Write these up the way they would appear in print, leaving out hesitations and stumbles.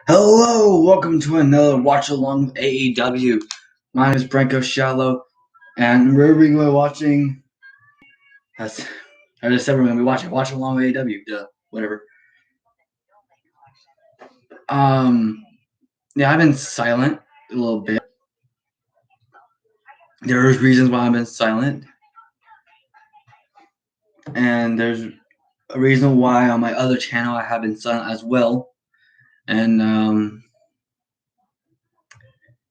Hello, welcome to another watch along with AEW. My name is Branko Shallow, and we're going to be watching. I just said we're going to be watching Watch Along with AEW. Whatever. Yeah, I've been silent a little bit. There's reasons why I've been silent, and there's a reason why on my other channel I have been silent as well. And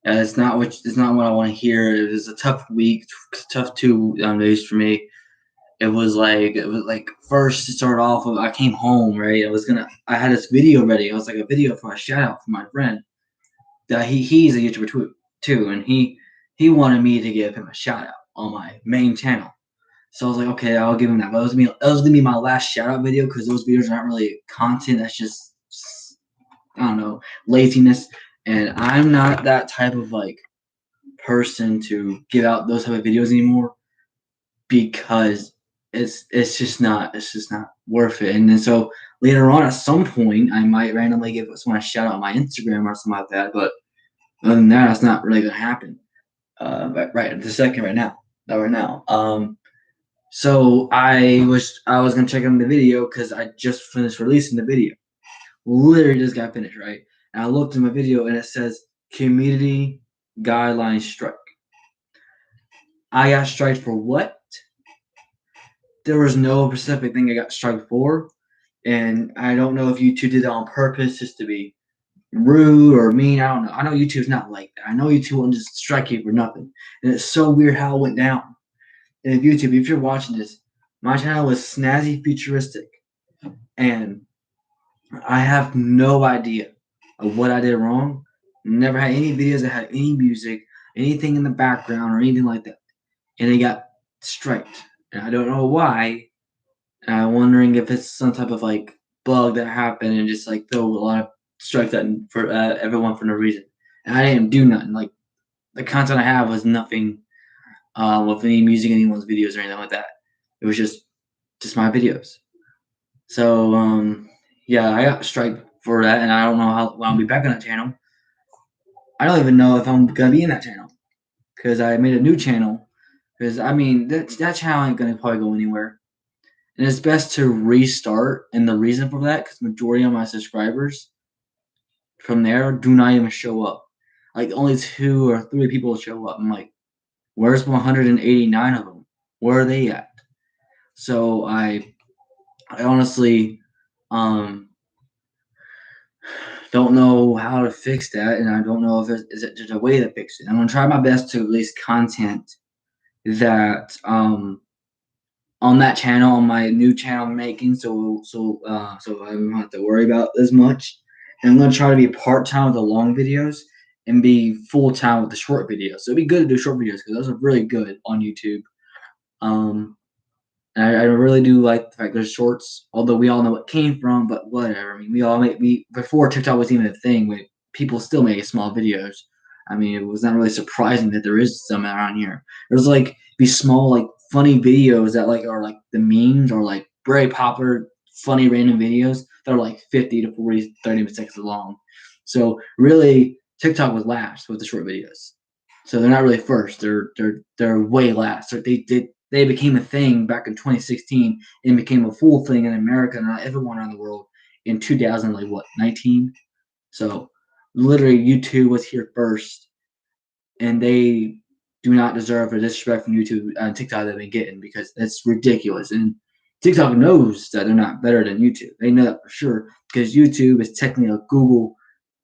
it's not what I want to hear. It was a tough week, tough 2 days for me. It was like first to start off with, I came home, right? I had this video ready. It was like a video for a shout out from my friend that he's a YouTuber too, and he wanted me to give him a shout out on my main channel. So I was like, okay, I'll give him that. But it was gonna be my last shout out video because those videos aren't really content. That's just, I don't know, laziness. And I'm not that type of person to give out those type of videos anymore because it's just not worth it. And then so later on, at some point, I might randomly give someone a shout out on my Instagram or something like that. But other than that, that's not really gonna happen. But right at the second, right now. So I was gonna check on the video because I just finished releasing the video. Literally just got finished, right? And I looked at my video and it says community guidelines strike. I got striked for what? There was no specific thing I got striked for, and I don't know if YouTube did that on purpose just to be rude or mean. I don't know. I know YouTube's not like that. I know YouTube won't just strike you for nothing, and it's so weird how it went down. And if you're watching this, my channel was snazzy futuristic, and I have no idea of what I did wrong. Never had any videos that had any music, anything in the background, or anything like that, and it got striked, and I don't know why. I'm wondering if it's some type of bug that happened and just throw a lot of strikes at for everyone for no reason. And I didn't do nothing. Like the content I have was nothing with any music, anyone's videos or anything like that. It was just my videos. So yeah, I got striked for that, and I don't know how when I'll be back on that channel. I don't even know if I'm gonna be in that channel because I made a new channel. Because I mean that channel ain't gonna probably go anywhere. And it's best to restart. And the reason for that, because majority of my subscribers from there do not even show up. Like only 2 or 3 people show up. I'm like, where's 189 of them? Where are they at? So I honestly don't know how to fix that, and I don't know if there's a way to fix it. I'm gonna try my best to release content that on that channel, on my new channel I'm making, so I don't have to worry about as much. And I'm gonna try to be part-time with the long videos and be full-time with the short videos. So it'd be good to do short videos because those are really good on YouTube. And I really do like the fact there's shorts, although we all know it came from, but whatever. I mean, we before TikTok was even a thing, people still make small videos. I mean, it was not really surprising that there is some around here. There's these small funny videos that are the memes or very popular funny random videos that are 50 to 40, 30 seconds long. So really TikTok was last with the short videos. So they're not really first. They're way last. They became a thing back in 2016 and became a full thing in America and not everyone around the world in 2019. So literally YouTube was here first, and they do not deserve the disrespect from YouTube and TikTok that they're getting because that's ridiculous. And TikTok knows that they're not better than YouTube. They know that for sure because YouTube is technically a Google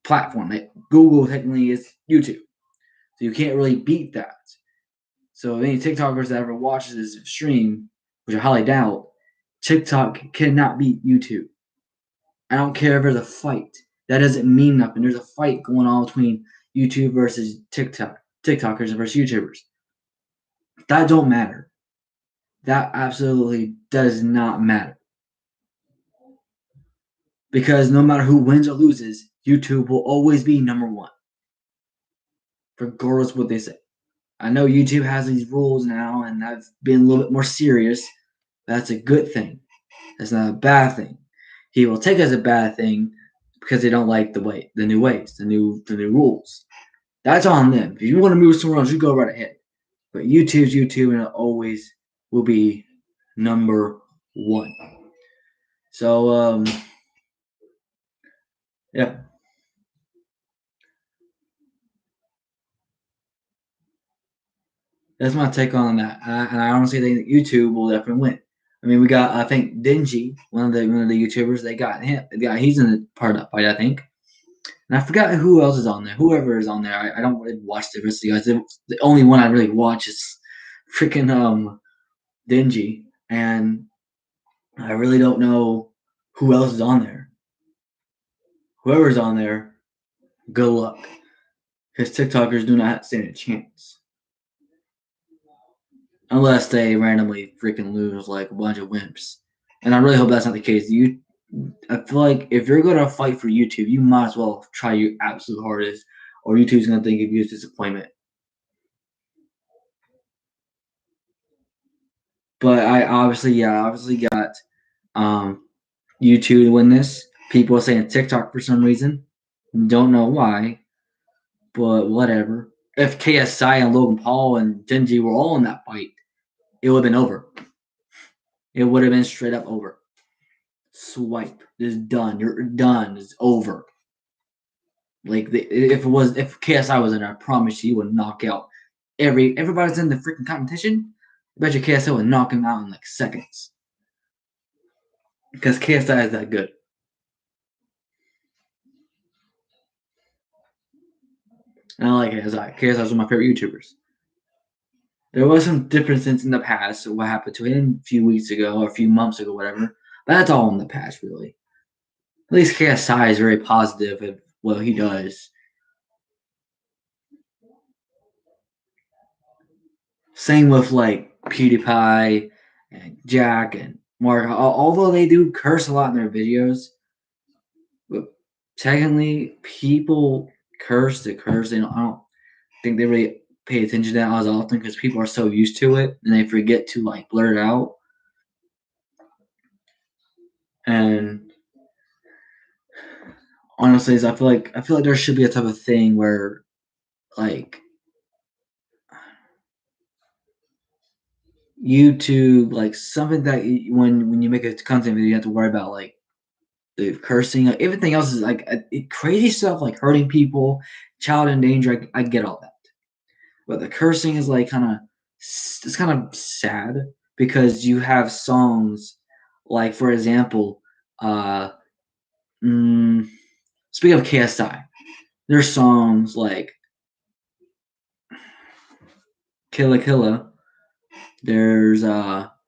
platform. Google technically is YouTube. So you can't really beat that. So any TikTokers that ever watches this stream, which I highly doubt, TikTok cannot beat YouTube. I don't care if there's a fight. That doesn't mean nothing. There's a fight going on between YouTube versus TikTokers versus YouTubers. That don't matter. That absolutely does not matter. Because no matter who wins or loses, YouTube will always be number one. Regardless of what they say. I know YouTube has these rules now, and I've been a little bit more serious That's a good thing. That's not a bad thing. He will take it as a bad thing because they don't like the new ways, the new rules. That's on them. If you want to move somewhere else, you go right ahead. But YouTube's YouTube, and it always will be number one. So yeah. That's my take on that. And I honestly think that YouTube will definitely win. I mean, we got, I think, Dingy, one of the YouTubers. They got him. He's in the part of that fight, I think. And I forgot who else is on there. Whoever is on there, I don't really watch the rest of the guys. The only one I really watch is freaking Dingy, and I really don't know who else is on there. Whoever's on there, good luck. His TikTokers do not stand a chance. Unless they randomly freaking lose like a bunch of wimps. And I really hope that's not the case. I feel like if you're going to fight for YouTube, you might as well try your absolute hardest, or YouTube's going to think of you as disappointment. But I obviously got YouTube to win this. People are saying TikTok for some reason. Don't know why, but whatever. If KSI and Logan Paul and Genji were all in that fight, it would have been over. It would have been straight up over. Swipe. It's done. You're done. It's over. Like if KSI was in there, I promise you, he would knock out everybody's in the freaking competition. I bet you KSI would knock him out in like seconds. Because KSI is that good. And I like KSI. KSI is one of my favorite YouTubers. There was some differences in the past. So what happened to him a few weeks ago or a few months ago, whatever. But that's all in the past, really. At least KSI is very positive at what he does. Same with like PewDiePie and Jack and Mark. Although they do curse a lot in their videos, but technically people curse to curse. I don't think they really pay attention to that as often because people are so used to it and they forget to like blur it out. And honestly, I feel like there should be a type of thing where like YouTube, like something that when you make a content video, you have to worry about like the cursing. Like, everything else is like crazy stuff, like hurting people, child in danger. I get all that, but the cursing is like it's kind of sad because you have songs like, for example, uh, mm, speaking of KSI, there's songs like Killa Killa. There's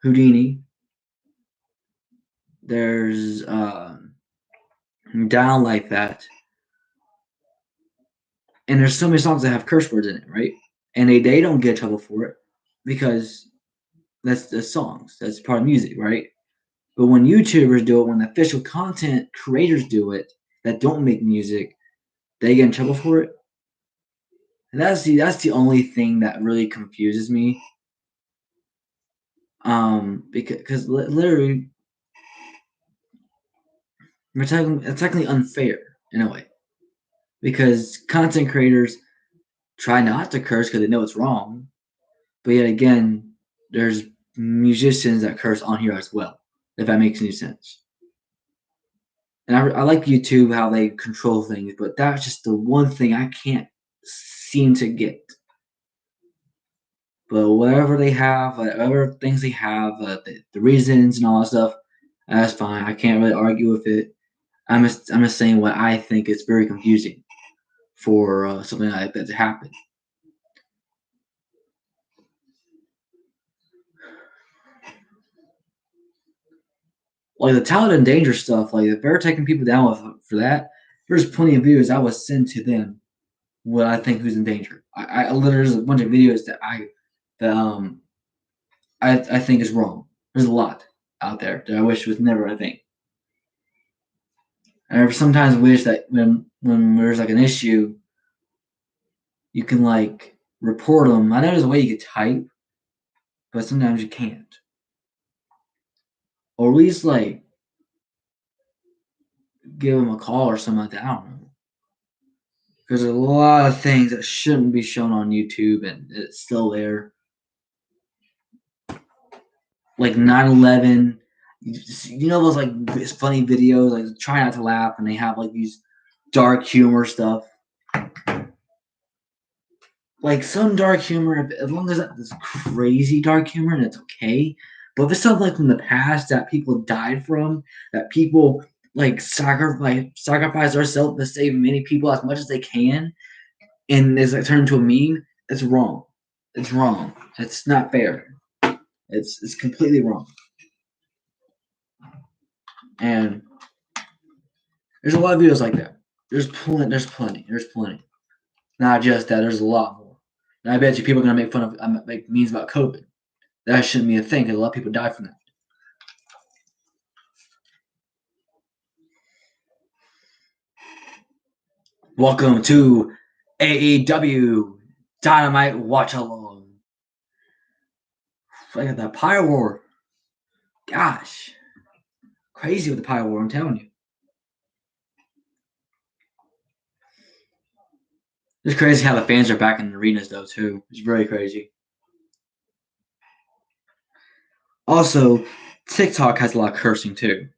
Houdini. There's Down Like That. And there's so many songs that have curse words in it, right? And they don't get in trouble for it because that's the songs. That's part of music, right? But when YouTubers do it, when the official content creators do it that don't make music, they get in trouble for it. And that's the only thing that really confuses me. Because literally, it's technically unfair in a way because content creators try not to curse because they know it's wrong, but yet again, there's musicians that curse on here as well. If that makes any sense. And I like YouTube how they control things, but that's just the one thing I can't seem to get. But whatever they have, whatever things they have, the reasons and all that stuff, that's fine. I can't really argue with it. I'm just saying what I think is very confusing for something like that to happen. Like the talent and danger stuff, like if they're taking people down for that, there's plenty of videos I would send to them what I think who's in danger. I literally there's a bunch of videos that I think is wrong. There's a lot out there that I wish was never a thing. I sometimes wish that when there's like an issue, you can like report them. I know there's a way you could type, but sometimes you can't. or at least like give him a call or something like that. I don't know. There's a lot of things that shouldn't be shown on YouTube, and it's still there. Like 9/11, you know those like funny videos, like try not to laugh, and they have like these dark humor stuff. Like some dark humor, as long as it's crazy dark humor, and it's okay. But if it's something like from the past that people died from, that people like sacrifice themselves to save many people as much as they can, and it's like turned into a meme, it's wrong. It's wrong. It's not fair. It's completely wrong. And there's a lot of videos like that. There's plenty. Not just that. There's a lot more. And I bet you people are gonna make fun of make memes about COVID. That shouldn't be a thing because a lot of people die from that. Welcome to AEW Dynamite Watch Along. Look at that Pyre War. Gosh, crazy with the Pyre War. I'm telling you. It's crazy how the fans are back in the arenas though too. It's very crazy. Also, TikTok has a lot of cursing too.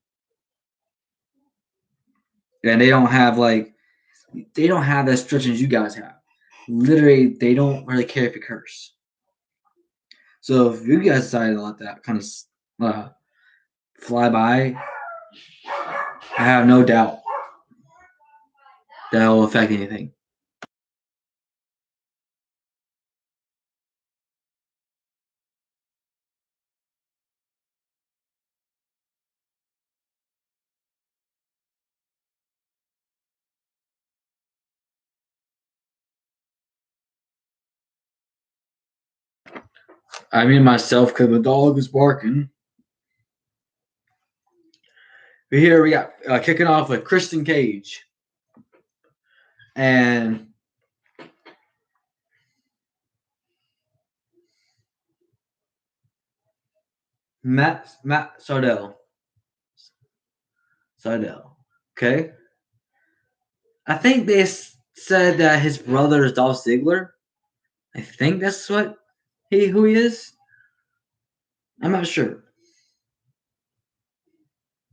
And they don't have that restrictions you guys have. Literally, they don't really care if you curse. So if you guys decide to let that kind of fly by, I have no doubt that will affect anything. I mean myself because the dog is barking. But here we got kicking off with Christian Cage and Matt Sardell. Okay. I think they said that his brother is Dolph Ziggler. I think that's who he is. I'm not sure.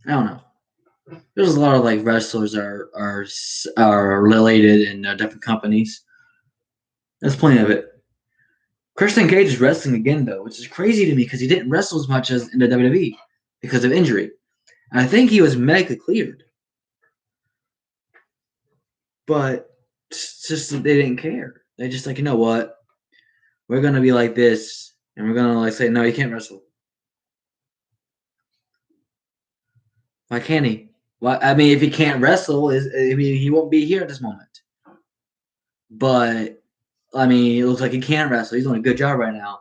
I don't know. There's a lot of like wrestlers are related in different companies. There's plenty of it. Christian Cage is wrestling again though, which is crazy to me because he didn't wrestle as much as in the WWE because of injury. And I think he was medically cleared, but it's just they didn't care. They just like, you know what, we're gonna be like this, and we're gonna like say no, you can't wrestle. Why can't he? Well, I mean, if he can't wrestle, he won't be here at this moment. But I mean, it looks like he can wrestle. He's doing a good job right now.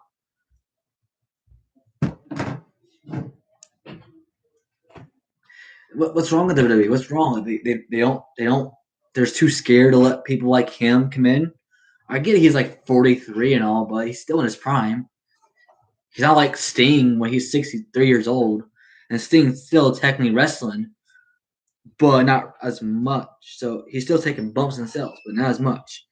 What's wrong with WWE? What's wrong? They don't. They're too scared to let people like him come in. I get it, he's like 43 and all, but he's still in his prime. He's not like Sting when he's 63 years old, and Sting's still technically wrestling, but not as much. So he's still taking bumps and cells, but not as much.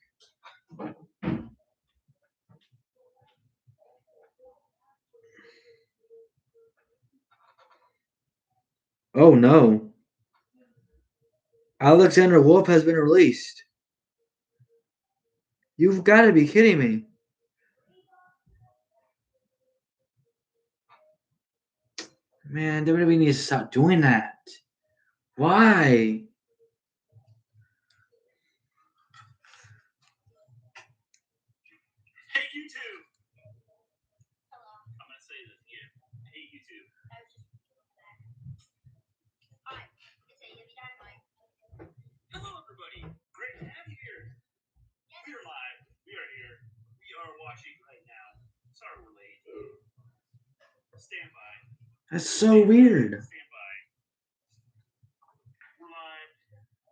Oh no. Alexander Wolf has been released. You've got to be kidding me. Man, WWE needs to stop doing that. Why? Hey, YouTube. I'm going to say this again. Hey, YouTube. Hi, it's AEW Dynamite. Hello, everybody. Great to have you here. We are live. We are here. We are watching right now. Sorry we're late. Stand by. That's so weird. Stand by. We're live.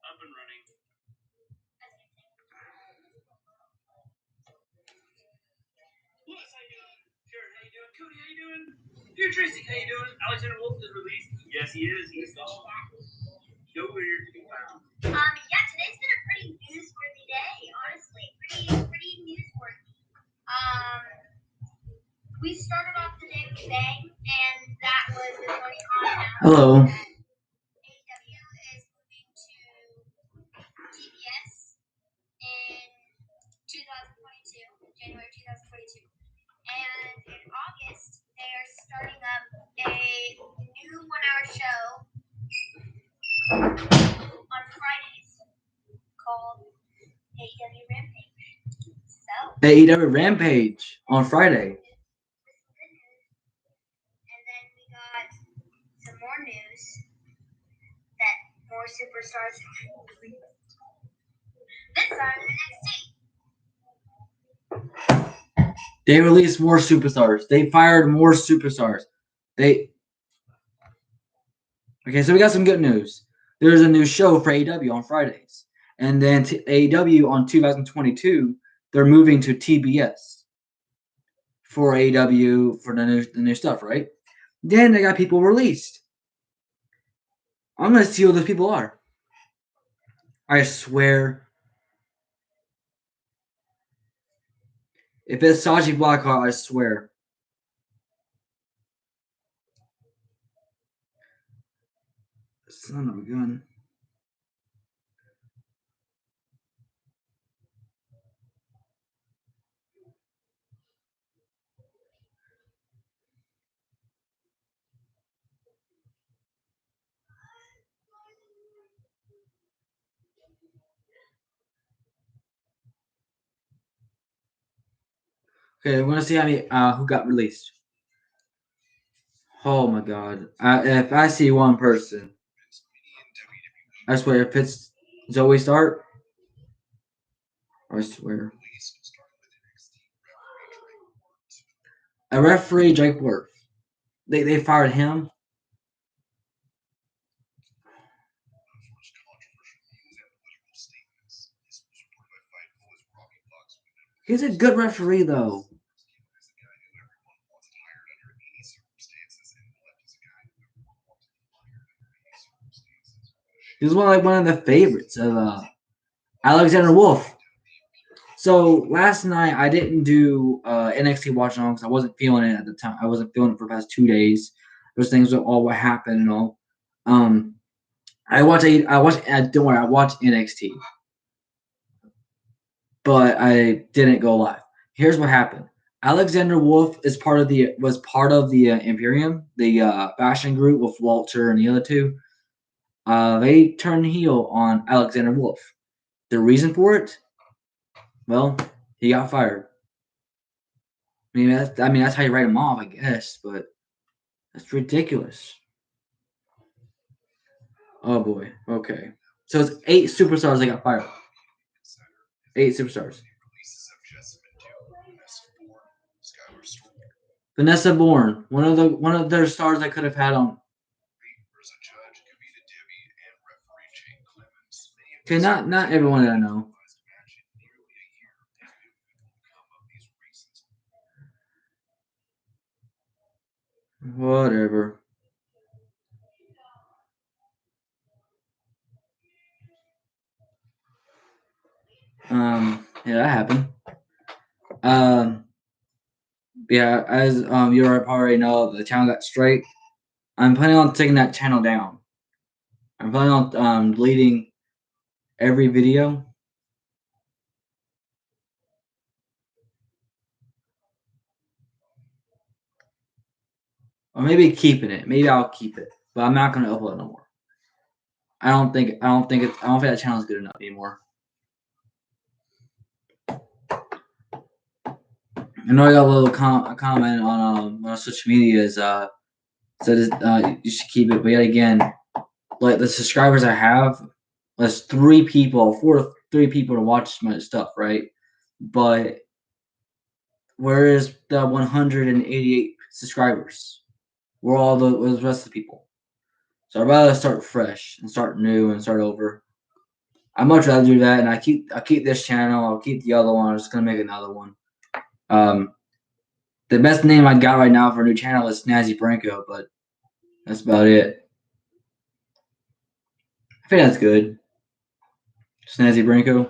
Up and running. Yes, how you doing? Jared, how you doing? Cody, how you doing? Dear Tracy, how you doing? Alexander Wolf is released. Yes, he is. He's gone. Nowhere to be found. Yeah, today's been a pretty newsworthy day, honestly. Pretty newsworthy. We started off the day with a bang, and that was the Tony Khan announcement Hello. that AEW is moving to TBS in 2022, January 2022. And in August, they are starting up a new 1-hour show on Fridays called AEW Rampage. So, AEW Rampage on Friday. with some good news. And then we got some more news that more superstars have released. This time, NXT. They released more superstars. They fired more superstars. Okay, so we got some good news. There's a new show for AEW on Fridays. And then AEW on 2022, they're moving to TBS for AEW for the new stuff, right? Then they got people released. I'm going to see who those people are. I swear. If it's Saji Blackheart, I swear. Son of a gun. Okay, we're gonna see how many who got released. Oh my god! If I see one person, I swear if it's Zoe Stark, I swear. A referee, Jake Worth. They fired him. He's a good referee though. He's one of the favorites of Alexander Wolf. So last night I didn't do NXT Watch Along because I wasn't feeling it at the time. I wasn't feeling it for the past 2 days. Those things with all what happened and all. I watched. Don't worry. I watched NXT, but I didn't go live. Here's what happened. Alexander Wolf was part of the Imperium, the fashion group with Walter and the other two. They turned heel on Alexander Wolf. The reason for it? Well, he got fired. That's how you write him off, I guess, but that's ridiculous. Oh boy. Okay. So it's 8 superstars that got fired. 8 superstars. Vanessa Bourne, one of their stars I could have had on. Okay, not everyone that I know. Whatever. Yeah, that happened. Yeah, as you already know, the channel got straight. I'm planning on taking that channel down. I'm planning on deleting every video. Or maybe keeping it. Maybe I'll keep it, but I'm not gonna upload no more. I don't think that channel is good enough anymore. I know I got a little comment on social media said you should keep it, but yet again, like the subscribers I have, there's 3 people to watch my stuff, right? But where is the 188 subscribers? Where all the rest of the people? So I'd rather start fresh and start new and start over. I'd much rather do that, and I'll keep this channel. I'll keep the other one. I'm just gonna make another one. The best name I got right now for a new channel is Snazzy Branko, but that's about it. I think that's good. Snazzy Branko.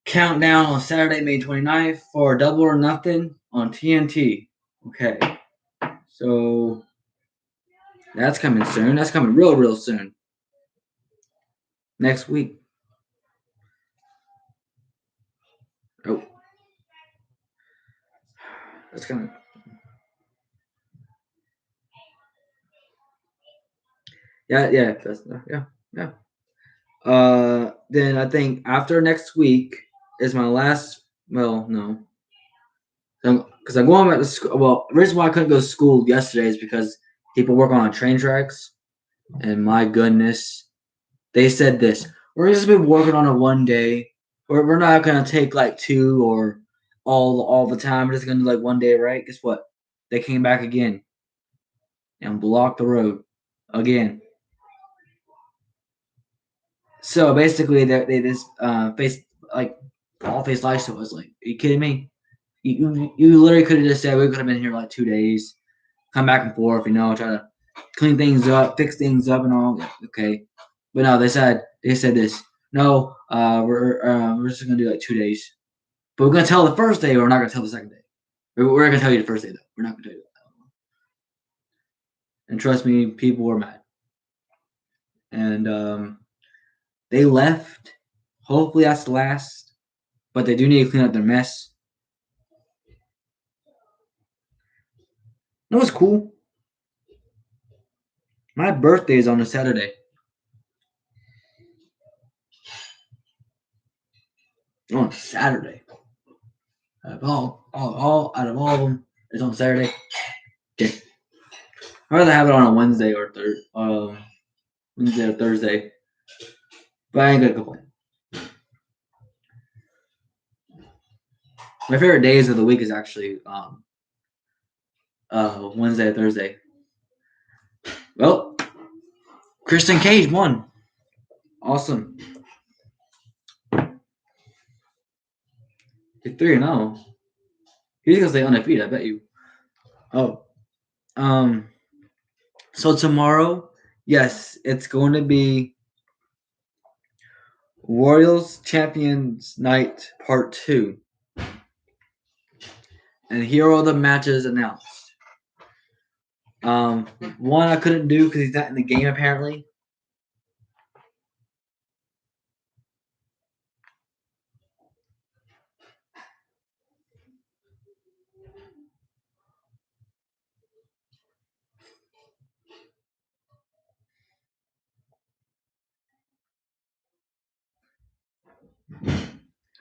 Countdown on Saturday, May 29th for Double or Nothing on TNT. Okay. So that's coming soon. That's coming real soon. Next week. Oh. That's coming. Yeah. Then I think after next week is my last. Well, no, because I'm going back to school. Well, the reason why I couldn't go to school yesterday is because people work on train tracks, and my goodness, they said this: we're just been working on it one day. We're not gonna take like 2 or all the time. We're just gonna do like one day, right? Guess what? They came back again and blocked the road again. So basically, they just face like all face life. So I was like, "Are you kidding me? You literally could have just said we could have been here like 2 days, come back and forth, try to clean things up, fix things up, and all. Okay, but no, they said this. No, we're just gonna do like 2 days, but we're gonna tell the first day. We're not gonna tell the second day. We're gonna tell you the first day though. We're not gonna tell you that. And trust me, people were mad, and they left. Hopefully that's the last, but they do need to clean up their mess. That was cool. My birthday is on a Saturday. On Saturday. Out of all of them, it's on Saturday. Okay. I'd rather have it on a Wednesday or Thursday. But I ain't gonna complain. My favorite days of the week is actually Wednesday or Thursday. Well, Christian Cage won. Awesome. He's 3-0. He's gonna stay undefeated, I bet you. Oh. So tomorrow, yes, it's going to be Royals Champions Night Part 2. And here are all the matches announced. One I couldn't do because he's not in the game apparently.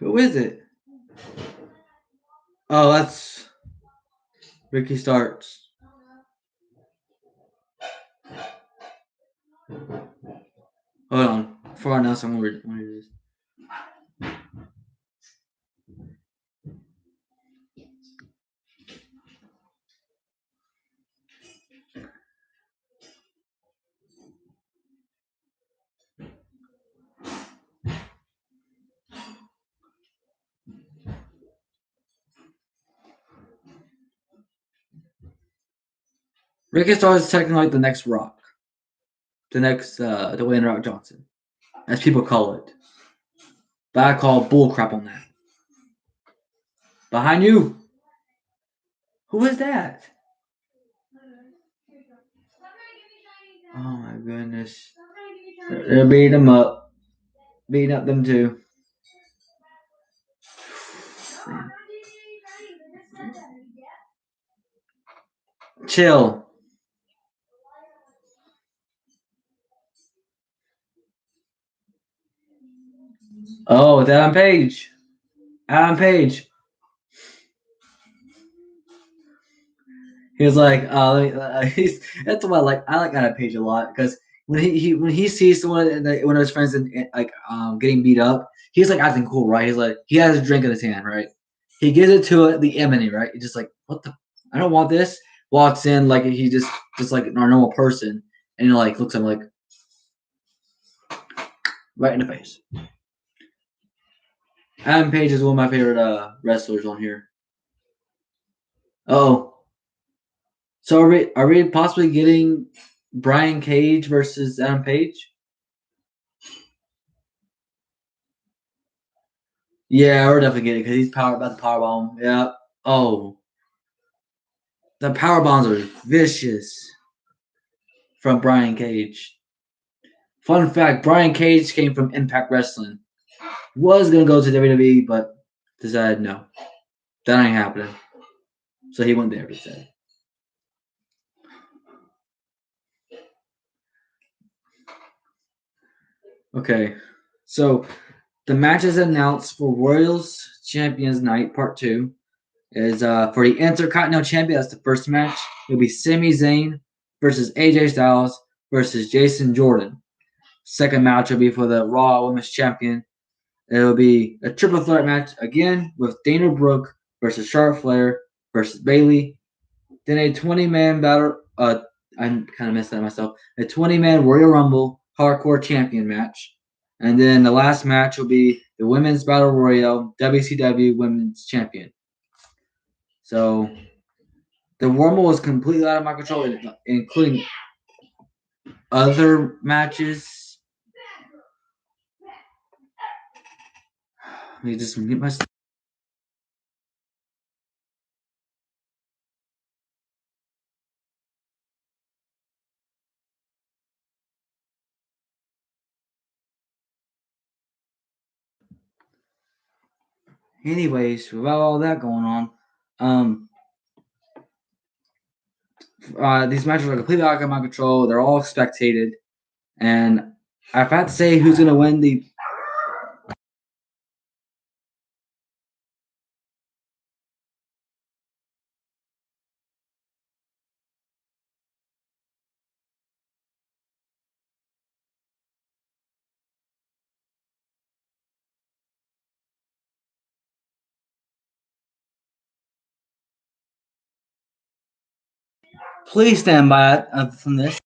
Who is it? Oh, that's Ricky Starks. Hold on. Before I announce, I'm gonna read this. Ricky Starks is technically like the next Rock. The next Dwayne Rock Johnson. As people call it. But I call bullcrap on that. Behind you! Who is that? Oh my goodness. They're beating them up. Beating up them too. Chill. Oh, it's Adam Page. Adam Page. He was like, that's what I like. I like Adam Page a lot because when he sees someone one of his friends getting beat up, he's like acting cool, right? He's like he has a drink in his hand, right? He gives it to the enemy, right? He's just like, what the? I don't want this. Walks in like he just like a normal person, and he like looks at him like right in the face. Adam Page is one of my favorite wrestlers on here. Oh, so are we possibly getting Brian Cage versus Adam Page? Yeah, we're definitely getting it because he's about the power bomb. Yeah. Oh, the power bombs are vicious from Brian Cage. Fun fact: Brian Cage came from Impact Wrestling. Was gonna go to WWE, but decided no, that ain't happening. So he went there instead. Okay, so the matches announced for Royals Champions Night Part 2 is for the Intercontinental Champion. That's the first match. It'll be Sami Zayn versus AJ Styles versus Jason Jordan. Second match will be for the Raw Women's Champion. It'll be a triple threat match again with Dana Brooke versus Charlotte Flair versus Bayley. Then a 20-man battle. I kind of messed that myself. A 20-man Royal Rumble Hardcore Champion match. And then the last match will be the Women's Battle Royale WCW Women's Champion. So the Rumble was completely out of my control, including other matches. Let me just get my. Anyways, without all that going on, these matches are completely out of my control. They're all spectated, and if I had to say who's going to win the please stand by it from this.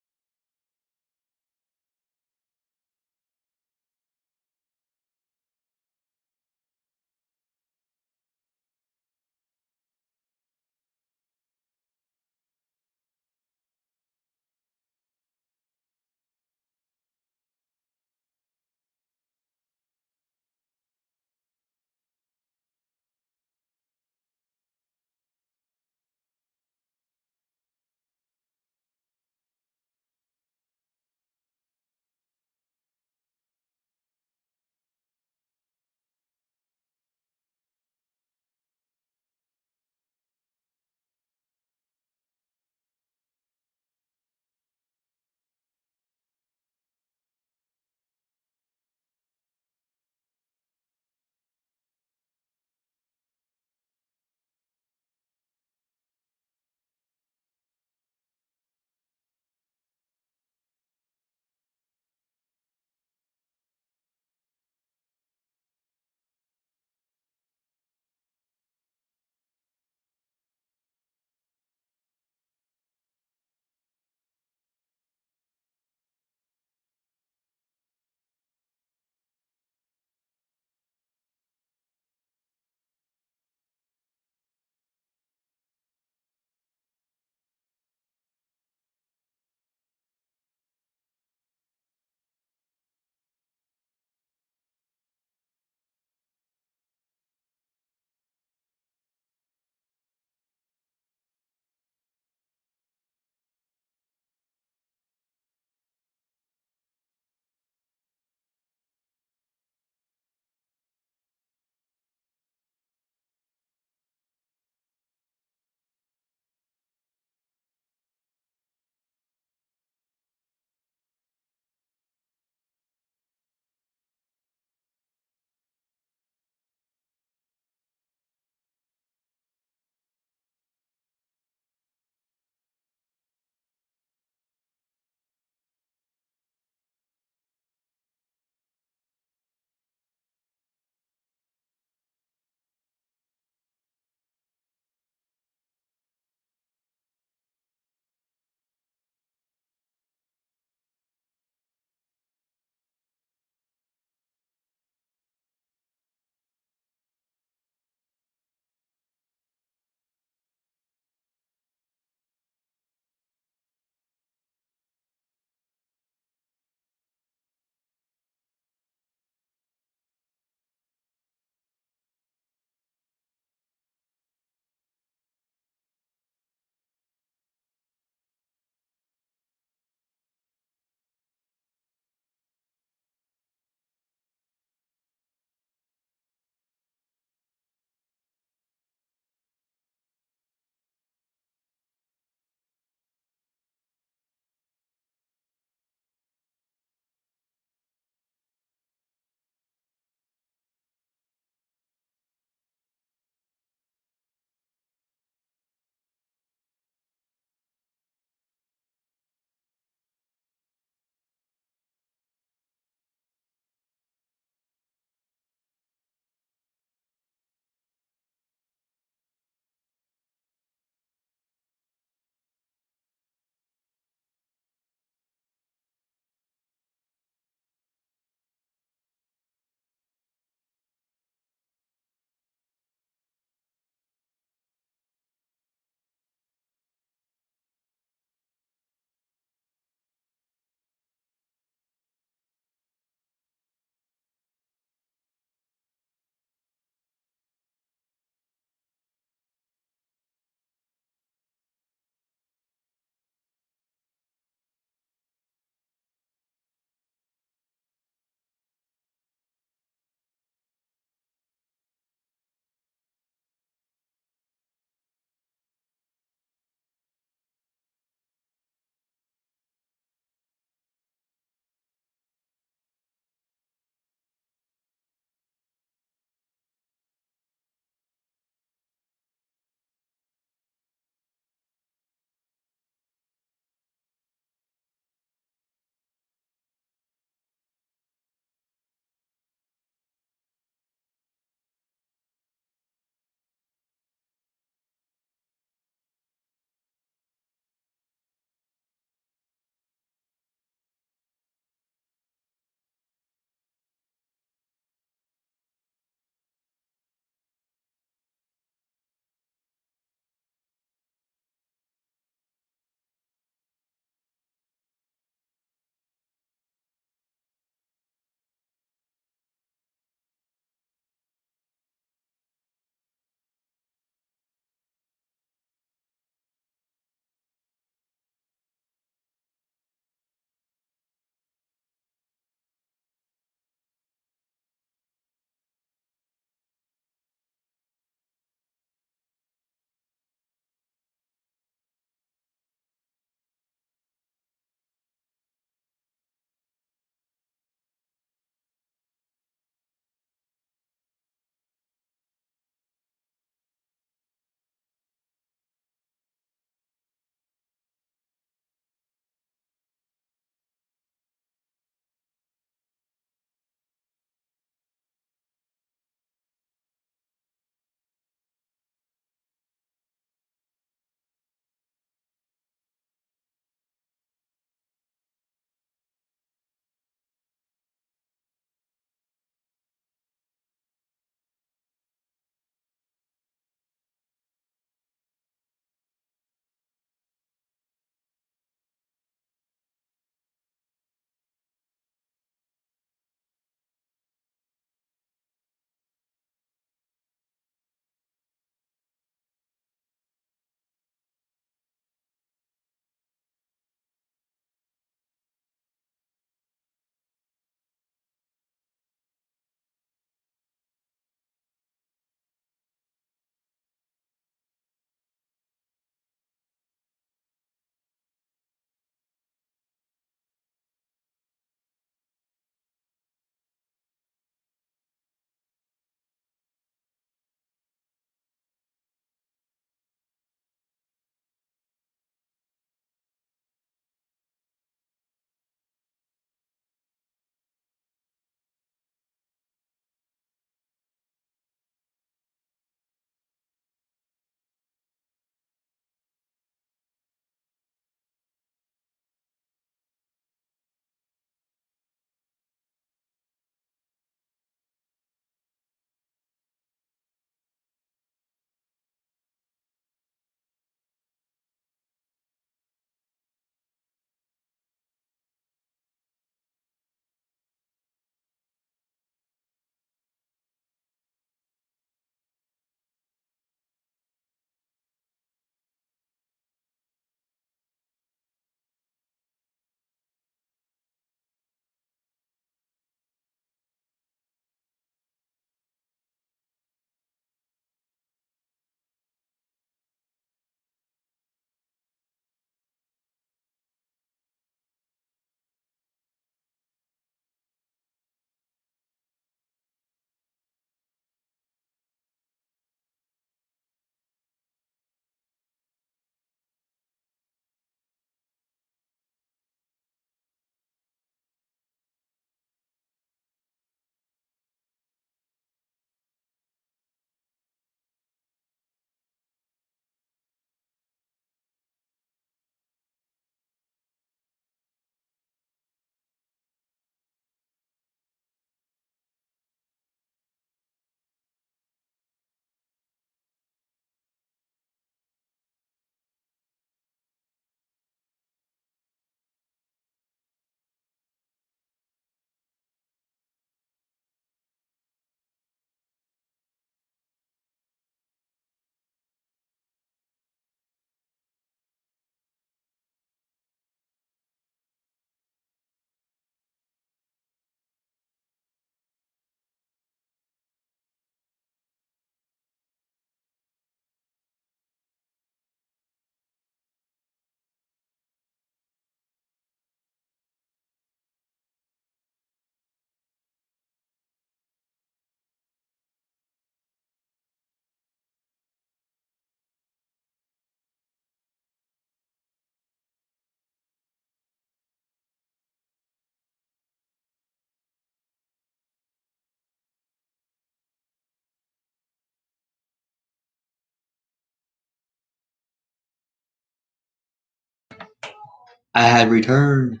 I had returned,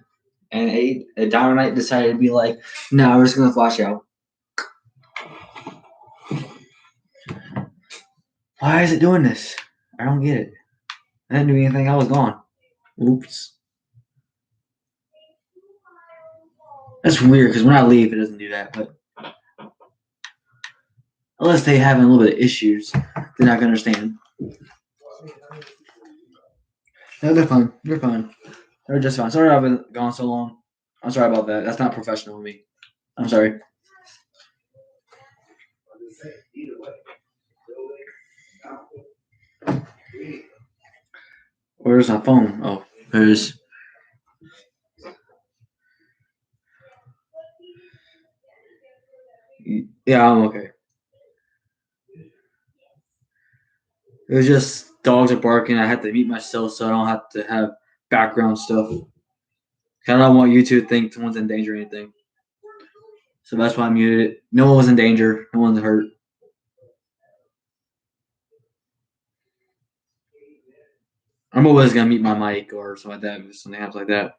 and a Dynamite decided to be like, "No, we're just gonna flash out." Why is it doing this? I don't get it. I didn't do anything. I was gone. Oops. That's weird because when I leave, it doesn't do that. But unless they having a little bit of issues, they're not gonna understand. No, they're fine. They're fine. They're just fine. Sorry I've been gone so long. I'm sorry about that. That's not professional of me. I'm sorry. Where's my phone? Oh, there's. Yeah, I'm okay. It was just dogs are barking. I had to mute myself so I don't have to have background stuff. I don't want you to think someone's in danger or anything. So that's why I muted it. No one was in danger. No one's hurt. I'm always gonna mute my mic or something like that if something happens like that.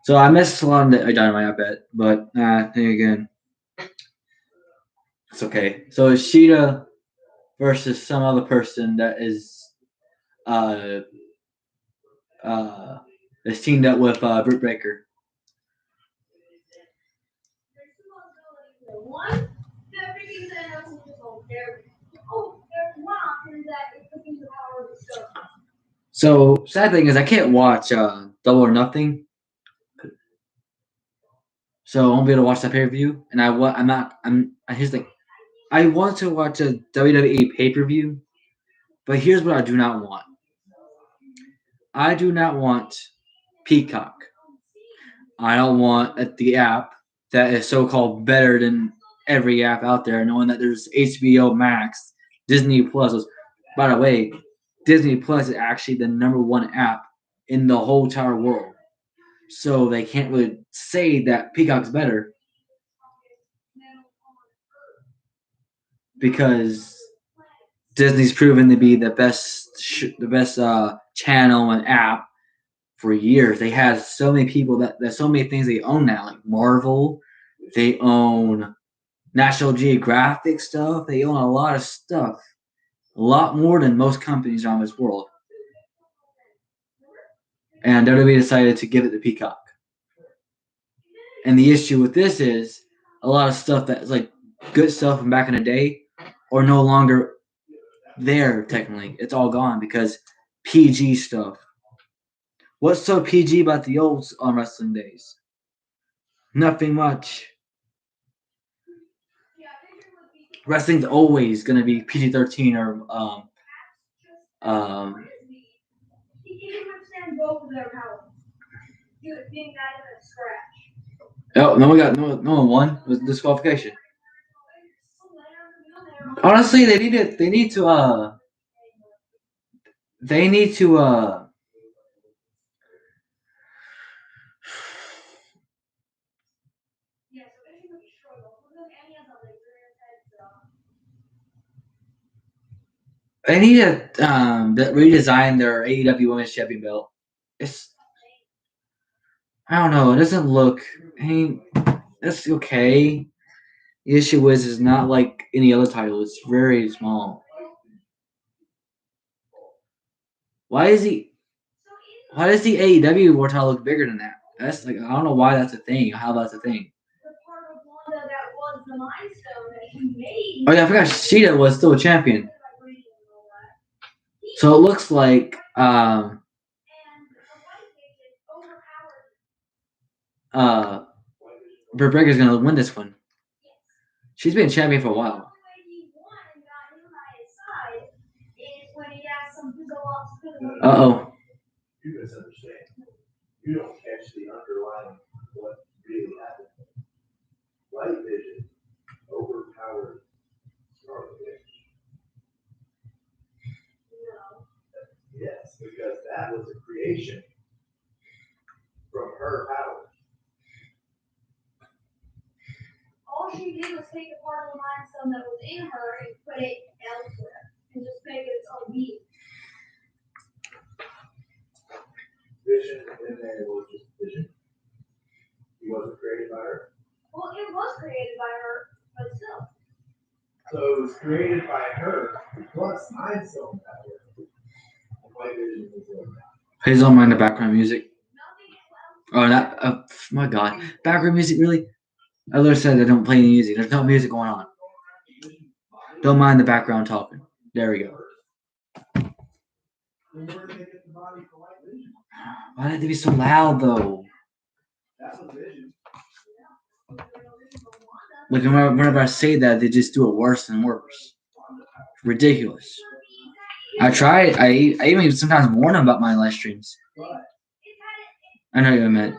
So I missed a lot of Dynamite, I bet, but then again, it's okay. So it's Sheeta versus some other person that is teamed up with Britt Baker. So sad thing is I can't watch Double or Nothing, so I won't be able to watch that pay per view. And here's the thing, I want to watch a WWE pay per view, but here's what I do not want. I do not want Peacock. I don't want the app that is so called better than every app out there, knowing that there's HBO Max, Disney Plus. By the way, Disney Plus is actually the #1 app in the whole entire world. So they can't really say that Peacock's better because Disney's proven to be the best channel and app for years. They have so many people there's so many things they own now, like Marvel. They own National Geographic stuff. They own a lot of stuff, a lot more than most companies around this world. And WWE decided to give it to Peacock. And the issue with this is a lot of stuff that's like good stuff from back in the day are no longer there technically. It's all gone because PG stuff. What's so PG about the old wrestling days? Nothing much. Wrestling's always gonna be PG-13 or Oh, no one got no one won. It was disqualification. Honestly, they need to they need to they need to redesign their AEW Women's Champion belt. I don't know. It doesn't look. I mean, it's okay. The issue is, it's not like any other title. It's very small. Why is the AEW World title look bigger than that? That's like I don't know why that's a thing. How that's a thing. Oh yeah, I forgot Sheeta was still a champion. So it looks like Britt Baker's gonna win this one. She's been champion for a while. Uh-oh. You misunderstand. You don't catch the underlying what really happened. Light vision overpowered Scarlet Witch. No. Yes, because that was a creation from her power. All she did was take a part of the mind stone that was in her and put it elsewhere and just make it its own being. Well, it was created by her, but still. So it was created by her, plus I'm still that way. White Vision is doing that. Please don't mind the background music. Oh, that. My God. Background music, really? I literally said I don't play any music. There's no music going on. Don't mind the background talking. There we go. Then where did they get the body for White Vision? Why did they be so loud, though? That was Vision. Like, whenever I say that, they just do it worse and worse. Ridiculous. I tried. I even sometimes warn them about my live streams. I know what I meant.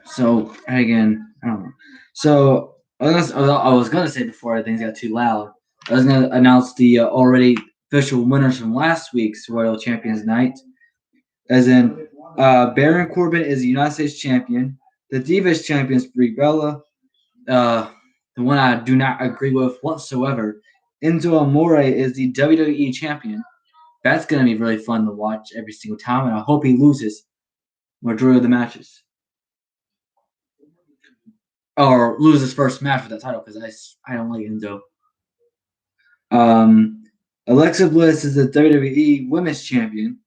So, again, I don't know. So, I was going to say before things got too loud, I was going to announce the already official winners from last week's Royal Champions Night. As in, Baron Corbin is the United States champion. The Divas champion is Brie Bella. The one I do not agree with whatsoever. Enzo Amore is the WWE champion. That's going to be really fun to watch every single time, and I hope he loses majority of the matches. Or lose his first match with that title, because I don't like Enzo. Alexa Bliss is the WWE Women's Champion.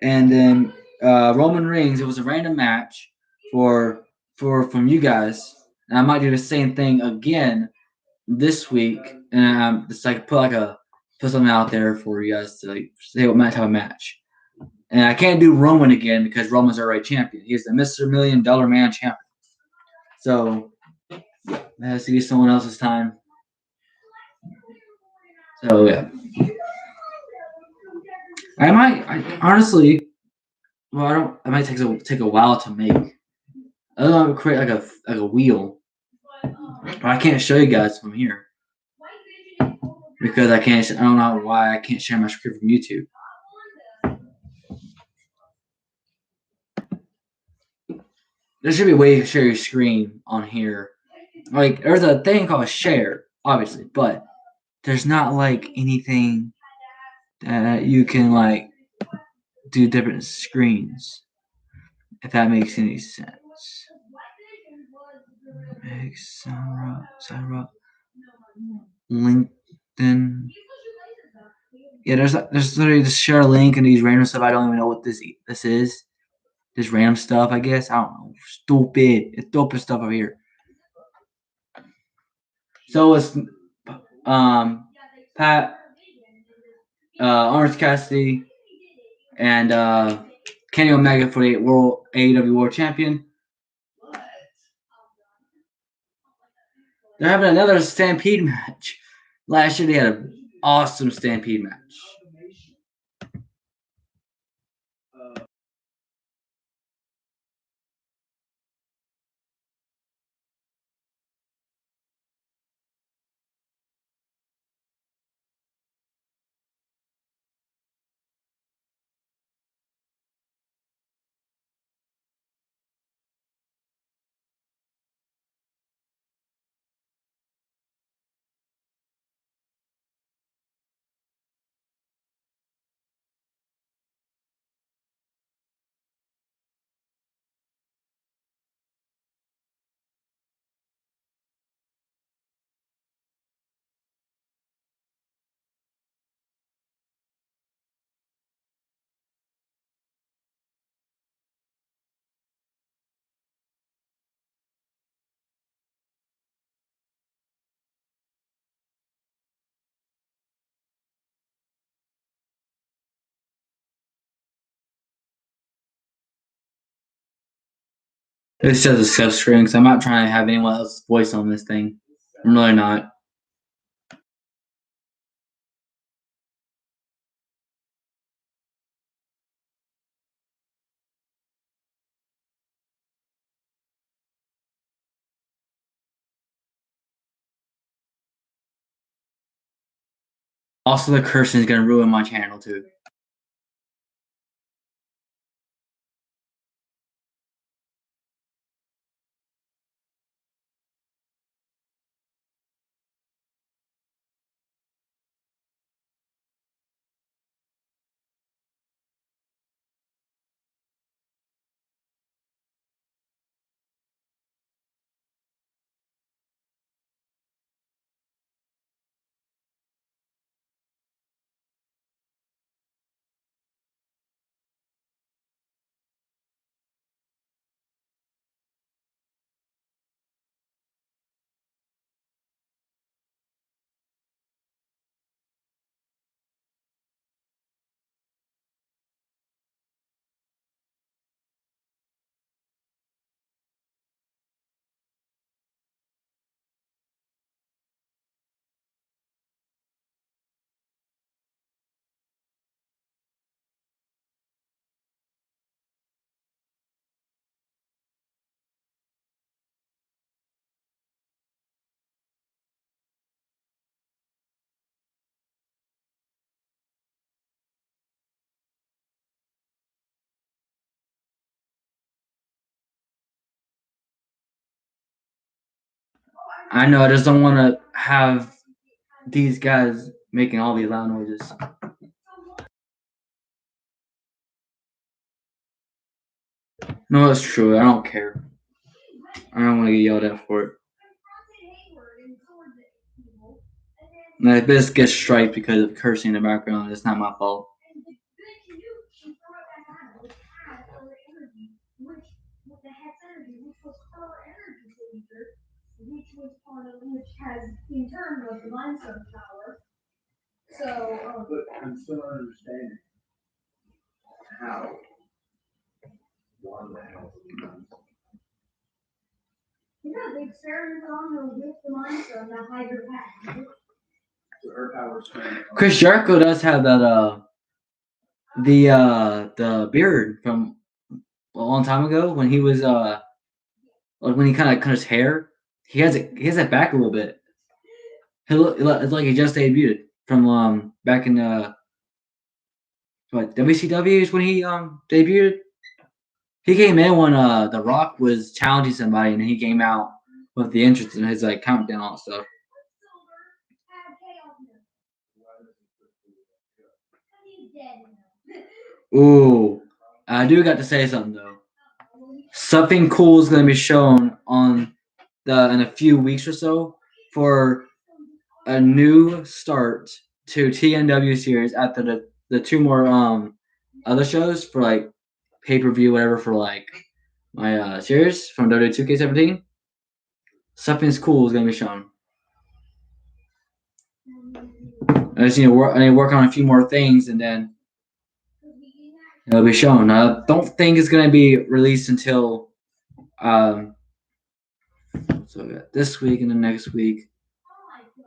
And then Roman Reigns, it was a random match from you guys. And I might do the same thing again this week. And just like put something out there for you guys to like say what might have a match. And I can't do Roman again because Roman's already champion. He's the Mr. $1 Million Man champion. So yeah, that has to be someone else's time. So yeah. I honestly, well, it might take a while to make. I don't know, create like a wheel, but I can't show you guys from here because I can't. I don't know why I can't share my screen from YouTube. There should be a way to share your screen on here. Like there's a thing called share, obviously, but there's not like anything that you can like do different screens. If that makes any sense. Sarah, LinkedIn. Yeah, there's literally just share a link and these random stuff. I don't even know what this is. This random stuff, I guess. I don't know. It's stupid stuff over here. So it's Pat, Orange Cassidy, and Kenny Omega for the World AEW World Champion. They're having another Stampede match. Last year they had an awesome Stampede match. It's just a discuss screen because I'm not trying to have anyone else's voice on this thing. I'm really not. Also, the cursing is going to ruin my channel too. I know. I just don't want to have these guys making all these loud noises. No, that's true. I don't care. I don't want to get yelled at for it. And if this gets striked because of cursing in the background, it's not my fault. Which has in turn was the limestone tower. So, but I'm still understanding how one the hell. Yeah, they experimented on her with the limestone that hydro had. So her power strength. Chris Jericho does have that the beard from a long time ago when he was like when he kind of cut his hair. He has that back a little bit. It's like he just debuted from back in what WCW is when he debuted. He came in when The Rock was challenging somebody, and he came out with the entrance and his like countdown and stuff. Ooh, I do got to say something though. Something cool is going to be shown on in a few weeks or so for a new start to TNW series after the two more other shows for like pay-per-view whatever for like my series from WWE 2K17. Something's cool is gonna be shown. I just need to work on a few more things and then it'll be shown. I don't think it's gonna be released until so we got this week and the next week.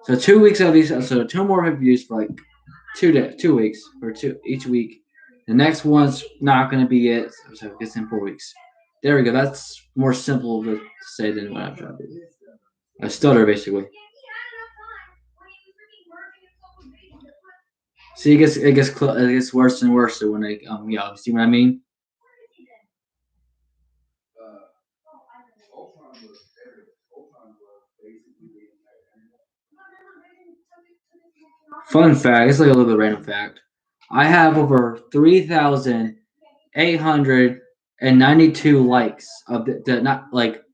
So 2 weeks of these, so 2 more reviews for like 2 weeks or two each week. The next one's not going to be it, so it's in 4 weeks. There we go. That's more simple to say than what I'm trying to do. I stutter basically. See, it gets worse and worse when they yeah. See what I mean? Fun fact, it's like a little bit random fact. I have over 3,892 likes of the not like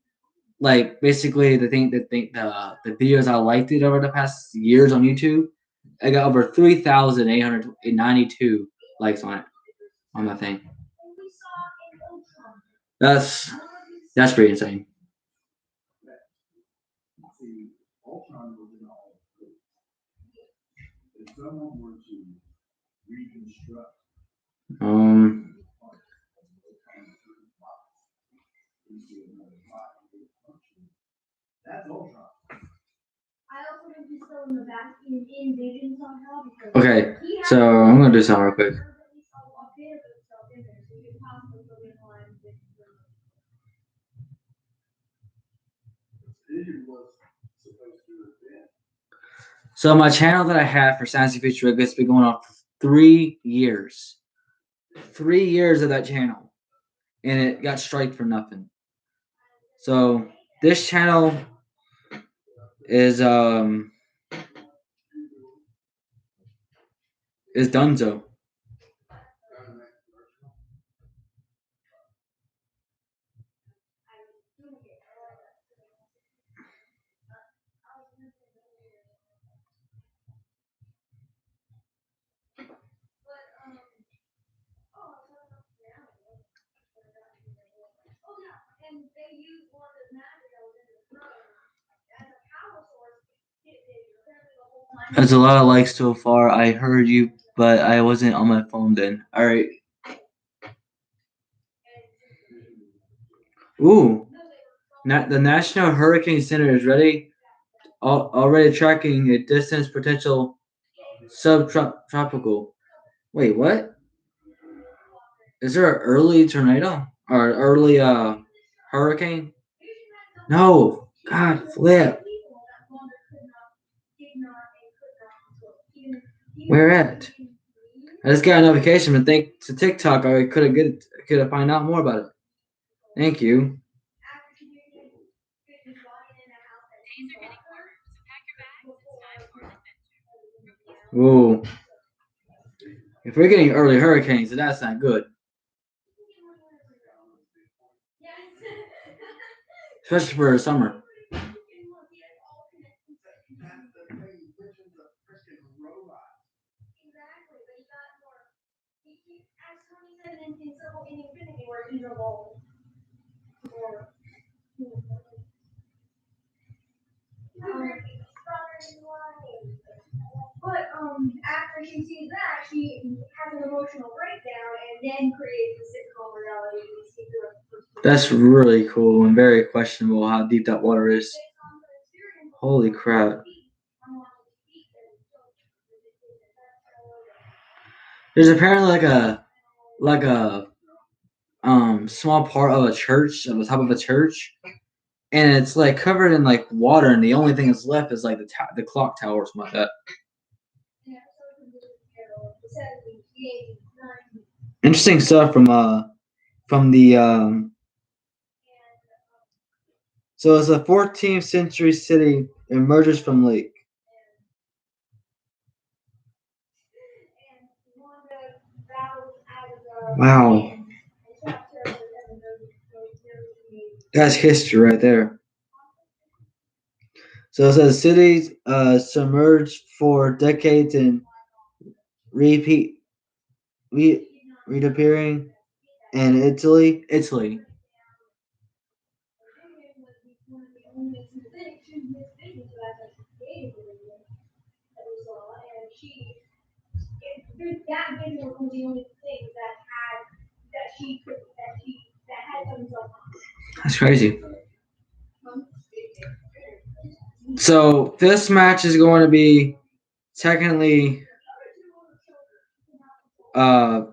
basically the videos I liked it over the past years on YouTube. I got over 3,892 likes on it on that thing. That's pretty insane. Okay, so I'm gonna do something real quick. So my channel that I have for Science and Future has been going on for 3 years. 3 years of that channel, and it got striked for nothing. So this channel is Dunzo. That's a lot of likes so far. I heard you, but I wasn't on my phone then. All right. Ooh, the National Hurricane Center is ready. Already tracking a distance potential subtropical. Wait, what? Is there an early tornado or early hurricane? No, God, flip. Where at? I just got a notification, but thanks to TikTok, I could have find out more about it. Thank you. Ooh. If we're getting early hurricanes, then that's not good. Especially for summer. But after she sees that, she has an emotional breakdown and then creates the sitcom reality. That's really cool and very questionable how deep that water is. Holy crap. There's apparently like a small part of a church, of the top of a church, and it's like covered in like water, and the only thing that's left is like the clock tower or something like that. Interesting stuff from the so it's a 14th century city emerges from lake. Wow, that's history right there. So it says cities submerged for decades and repeat re, reappearing in Italy. That's crazy. So this match is going to be technically uh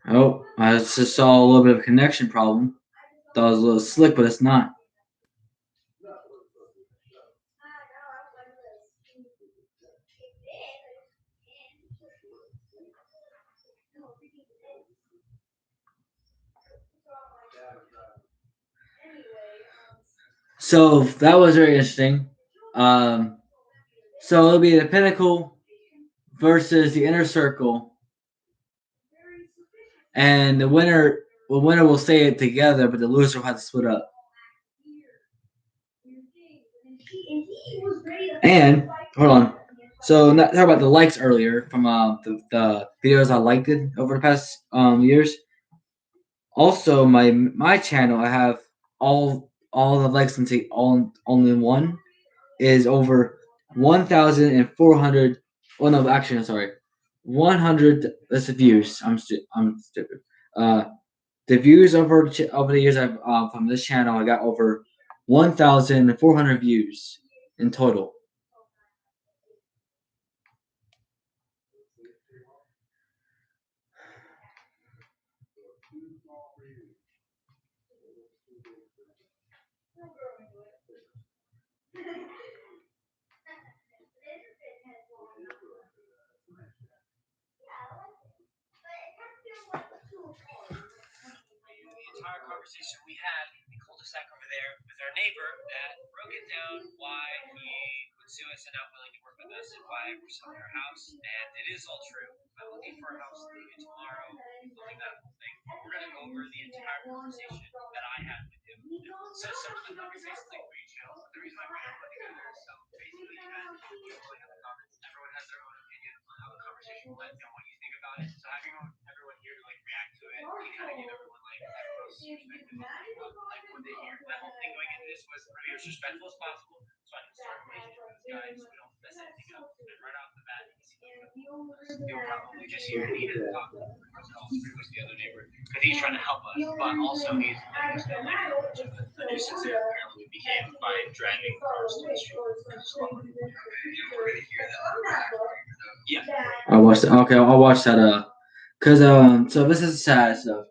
oh, I just saw a little bit of a connection problem. Thought it was a little slick, but it's not. So that was very interesting. Um, so it'll be the Pinnacle versus the Inner Circle, and the winner will stay it together, but the loser will have to split up. And hold on. So not talk about the likes earlier from the videos I liked it over the past years. Also, my channel I have all the likes into all only one is over 1,400. Oh no, actually, I'm sorry, 100. That's the views. I'm stupid. Uh, the views over the years I've from this channel, I got over 1,400 views in total. The entire conversation we had in the cul-de-sac over there with our neighbor that broke it down why he would sue us and not willing to work with us and why we're selling our house. And it is all true. I'm looking for a house maybe tomorrow, including that whole thing. We're gonna go over the entire conversation that I had with him. So some of the conversations like pretty chill. But the reason I brought everyone together is so basically you guys really have the comments. Everyone has their own opinion on how the conversation went and what you think about it. So having everyone here to like react to it, we kind of give everyone like everyone's perspective on like what they hear. My whole thing going into this was to be as respectful as possible, so I can start a relationship with this guy, so we don't mess anything up. And right off the bat, you can see you'll probably just hear me and talk ourselves pretty much the other neighbor because he's trying to help us, but also he's letting us know like how much of a nuisance it apparently became by dragging cars to the street. Yeah. I'll watch that. Okay, I'll watch that. Cause so this is sad stuff.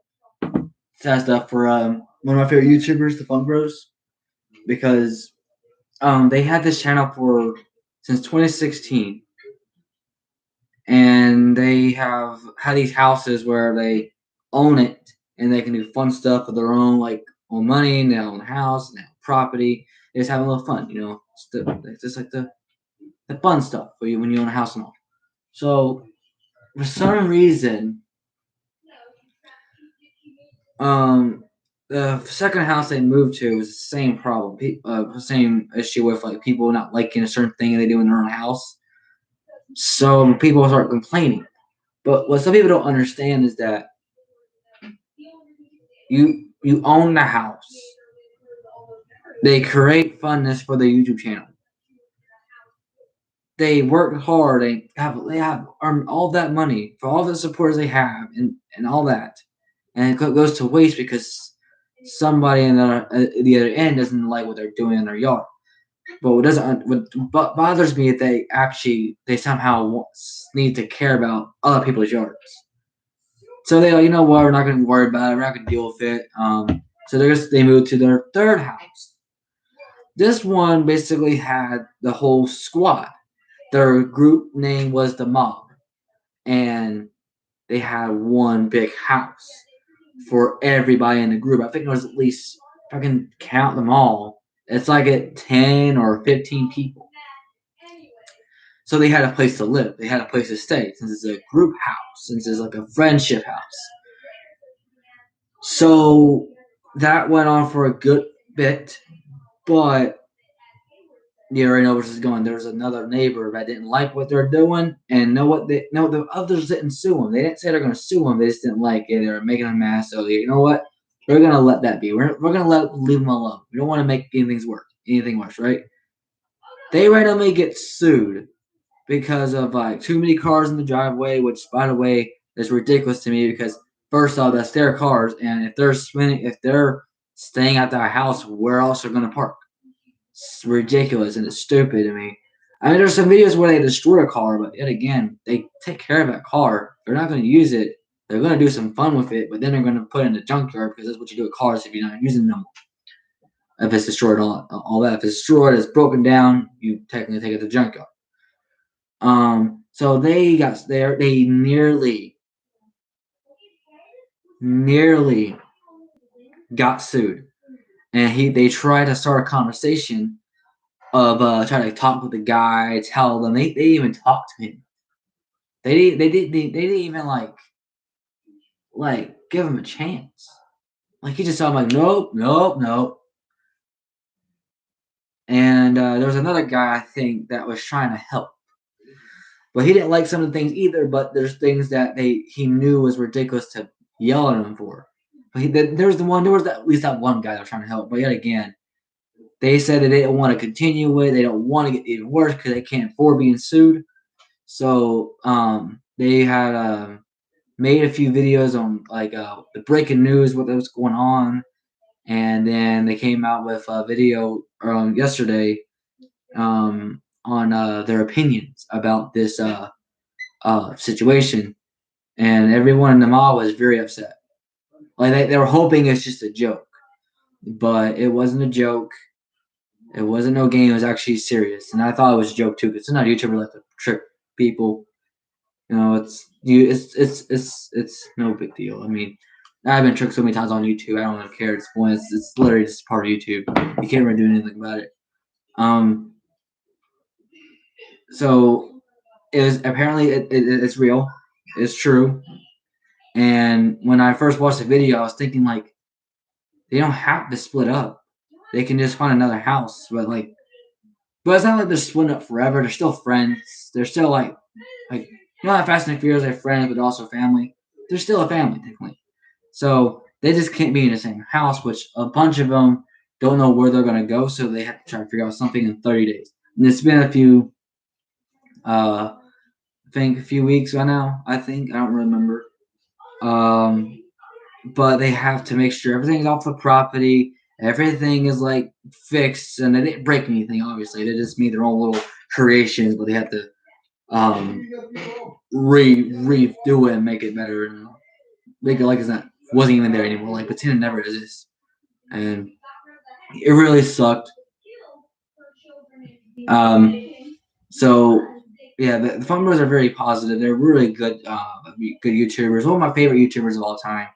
Sad stuff for one of my favorite YouTubers, the Funk Bros, because they had this channel for since 2016, and they have had these houses where they own it and they can do fun stuff with their own own money, and they own a house, and they own property. They just have a little fun, it's just like the fun stuff for you when you own a house and all. So for some reason, the second house they moved to was the same problem, same issue with people not liking a certain thing they do in their own house. So people start complaining. But what some people don't understand is that you own the house. They create funness for the YouTube channel. They work hard. They have earned all that money for all the supporters they have and all that, and it goes to waste because somebody in the other end doesn't like what they're doing in their yard. But what bothers me is they somehow need to care about other people's yards. So they you know what, we're not going to worry about it. We're not going to deal with it. So they moved to their third house. This one basically had the whole squad. Their group name was the Mob, and they had one big house for everybody in the group. I think there was at least, if I can count them all, it's like at 10 or 15 people. So they had a place to live. They had a place to stay, since it's a group house, since it's like a friendship house. So that went on for a good bit, but you already know where this is going. There was another neighbor that didn't like what they're doing, and the others didn't sue them. They didn't say they're going to sue them. They just didn't like it. They were making a mess. So you know what? We're going to let that be. We're going to leave them alone. We don't want to make anything worse, right? They randomly get sued because of too many cars in the driveway, which, by the way, is ridiculous to me because first off, that's their cars, and if they're staying at their house, where else are going to park? It's ridiculous and it's stupid to me. I mean, there's some videos where they destroy a car, but yet again, they take care of that car. They're not going to use it. They're going to do some fun with it, but then they're going to put it in the junkyard because that's what you do with cars if you're not using them. If it's destroyed, all that. If it's destroyed, it's broken down, you technically take it to the junkyard. So they got there. They nearly got sued, and they tried to start a conversation of trying to talk with the guy, tell them they even talked to him. They didn't even give him a chance. Like he just told him nope. And there was another guy I think that was trying to help, but he didn't like some of the things either. But there's things that he knew was ridiculous to yell at him for. But there was at least that one guy that was trying to help. But yet again, they said that they didn't want to continue with. They don't want to get even worse because they can't afford being sued. So they had made a few videos on the breaking news, what was going on, and then they came out with a video yesterday on their opinions about this situation, and everyone in the mall was very upset. Like they were hoping it's just a joke, but it wasn't a joke. It wasn't no game. It was actually serious, and I thought it was a joke too. Because it's not a YouTuber like to trick people. You know, it's no big deal. I mean, I've been tricked so many times on YouTube. I don't really care at this point. It's literally just part of YouTube. You can't really do anything about it. So it was apparently it's real. It's true. And when I first watched the video, I was thinking they don't have to split up. They can just find another house. But it's not like they're splitting up forever. They're still friends. They're still not Fast and Furious, they're friends, but also family. They're still a family, technically. So they just can't be in the same house, which a bunch of them don't know where they're going to go, so they have to try to figure out something in 30 days. And it's been a few, I think a few weeks by now, I don't remember. But they have to make sure everything's off the property, everything is fixed, and they didn't break anything, obviously. They just made their own little creations, but they have to redo it and make it better and make it like it's not wasn't even there anymore, pretend it never exists. And it really sucked. So yeah, the Fun Bros are very positive. They're really good, good YouTubers. One of my favorite YouTubers of all time.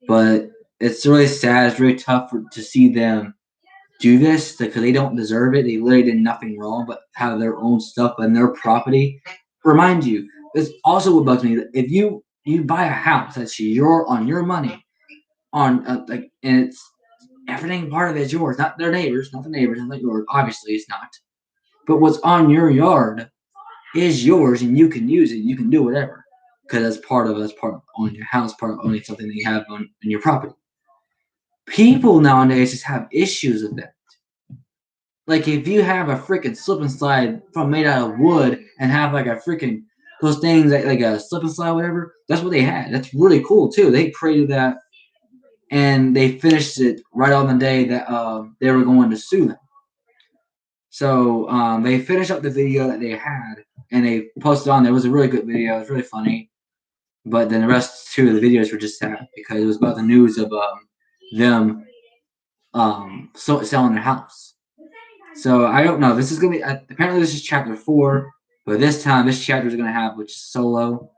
But it's really sad. It's really tough to see them do this because they don't deserve it. They literally did nothing wrong, but have their own stuff and their property. Remind you, it's also what bugs me that if you buy a house that's on your money, on and it's everything part of it is yours, not their neighbors, not the neighbors, not yours. Obviously, it's not. But what's on your yard is yours, and you can use it. You can do whatever because that's part of owning your house, part of owning something that you have on your property. People nowadays just have issues with that. Like if you have a freaking slip and slide from made out of wood and have like a freaking those things like a slip and slide, whatever, that's what they had. That's really cool too. They created that and they finished it right on the day that they were going to sue them. So they finished up the video that they had and they posted on there. It was a really good video. It was really funny. But then the rest two of the videos were just sad because it was about the news of them selling their house. So I don't know. This is gonna be apparently this is chapter 4, but this time this chapter is gonna have which is solo.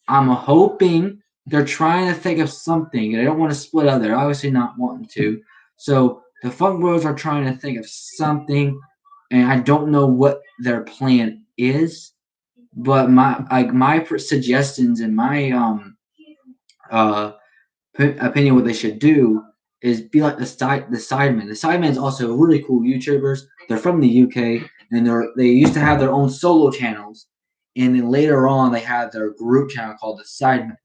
I'm hoping they're trying to think of something. They don't want to split up. They're obviously not wanting to. So the Funk Bros are trying to think of something, and I don't know what their plan is. But my suggestions and my opinion what they should do is be like the Sidemen. The Sidemen's also really cool YouTubers. They're from the UK and they used to have their own solo channels, and then later on they had their group channel called the Sidemen.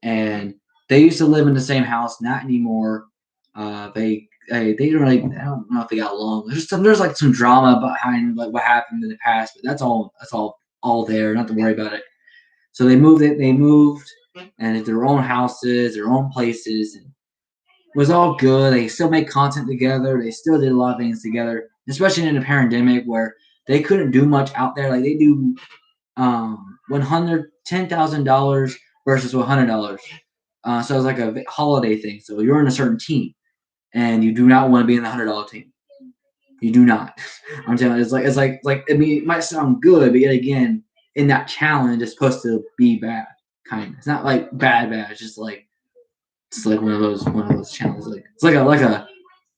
And they used to live in the same house, not anymore. They didn't really. I don't know if they got along. There's like some drama behind like what happened in the past, but that's all there. Not to worry about it. So they moved it. They moved and their own houses, their own places, and it was all good. They still made content together. They still did a lot of things together, especially in a pandemic where they couldn't do much out there. Like they do $10,000 versus $100. So it's like a holiday thing. So you're in a certain team, and you do not want to be in the $100 team. You do not. I'm telling you, it's like I mean, it might sound good, but yet again, in that challenge, it's supposed to be bad. Kind of. It's not like bad. It's like one of those challenges. Like it's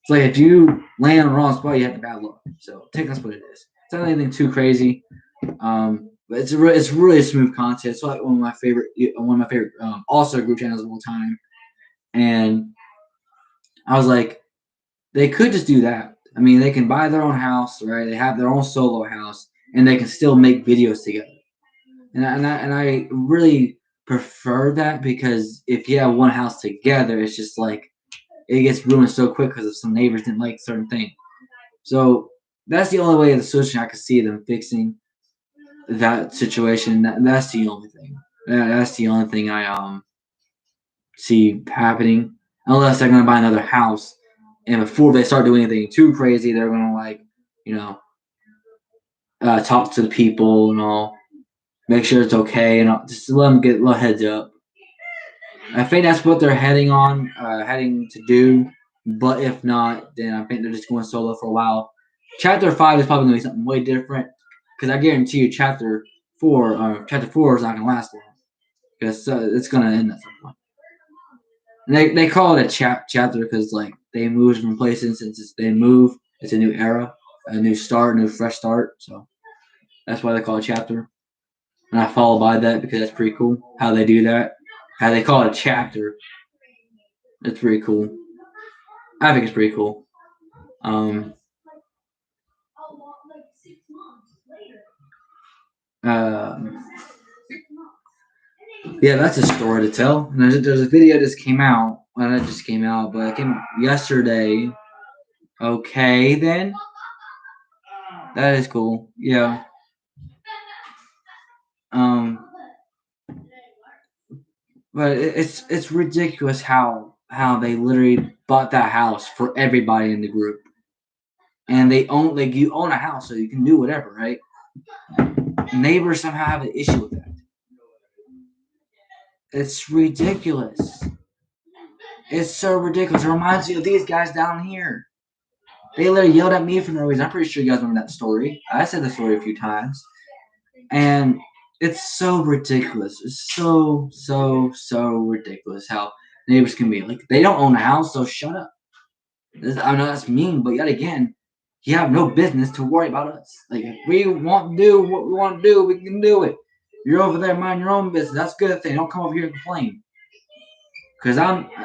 like if you land on the wrong spot, you have the bad luck. So take that's what it is. It's not anything too crazy. But it's really smooth content. It's like one of my favorite also group channels of all time. And I was like, they could just do that. I mean, they can buy their own house, right? They have their own solo house, and they can still make videos together. And I really prefer that because if you have one house together, it's just like it gets ruined so quick because if some neighbors didn't like certain thing. So that's the only way of the solution I could see them fixing that situation. That's the only thing. That's the only thing I see happening. Unless they're gonna buy another house, and before they start doing anything too crazy, they're gonna like, you know, talk to the people and all, make sure it's okay, and all, just let them get a little heads up. I think that's what they're heading to do. But if not, then I think they're just going solo for a while. Chapter 5 is probably gonna be something way different because I guarantee you, Chapter 4 is not gonna last long because it's gonna end at some point. And they call it a chapter because like they moved from places since they move. It's a new era, a new start, a new fresh start. So that's why they call it a chapter. And I follow by that because that's pretty cool how they do that. How they call it a chapter. It's pretty cool. I think it's pretty cool. Yeah, that's a story to tell. And there's a video that just came out. Well, that just came out, but it came out yesterday. Okay, then. That is cool. Yeah. But it's ridiculous how they literally bought that house for everybody in the group, and you own a house, so you can do whatever, right? Neighbors somehow have an issue with that. It's ridiculous. It's so ridiculous. It reminds me of these guys down here. They literally yelled at me for no reason. I'm pretty sure you guys remember that story. I said the story a few times. And it's so ridiculous. It's so ridiculous how neighbors can be. Like, they don't own a house, so shut up. I know that's mean, but yet again, you have no business to worry about us. Like, if we want to do what we want to do, we can do it. You're over there mind your own business. That's a good thing. Don't come over here and complain. Because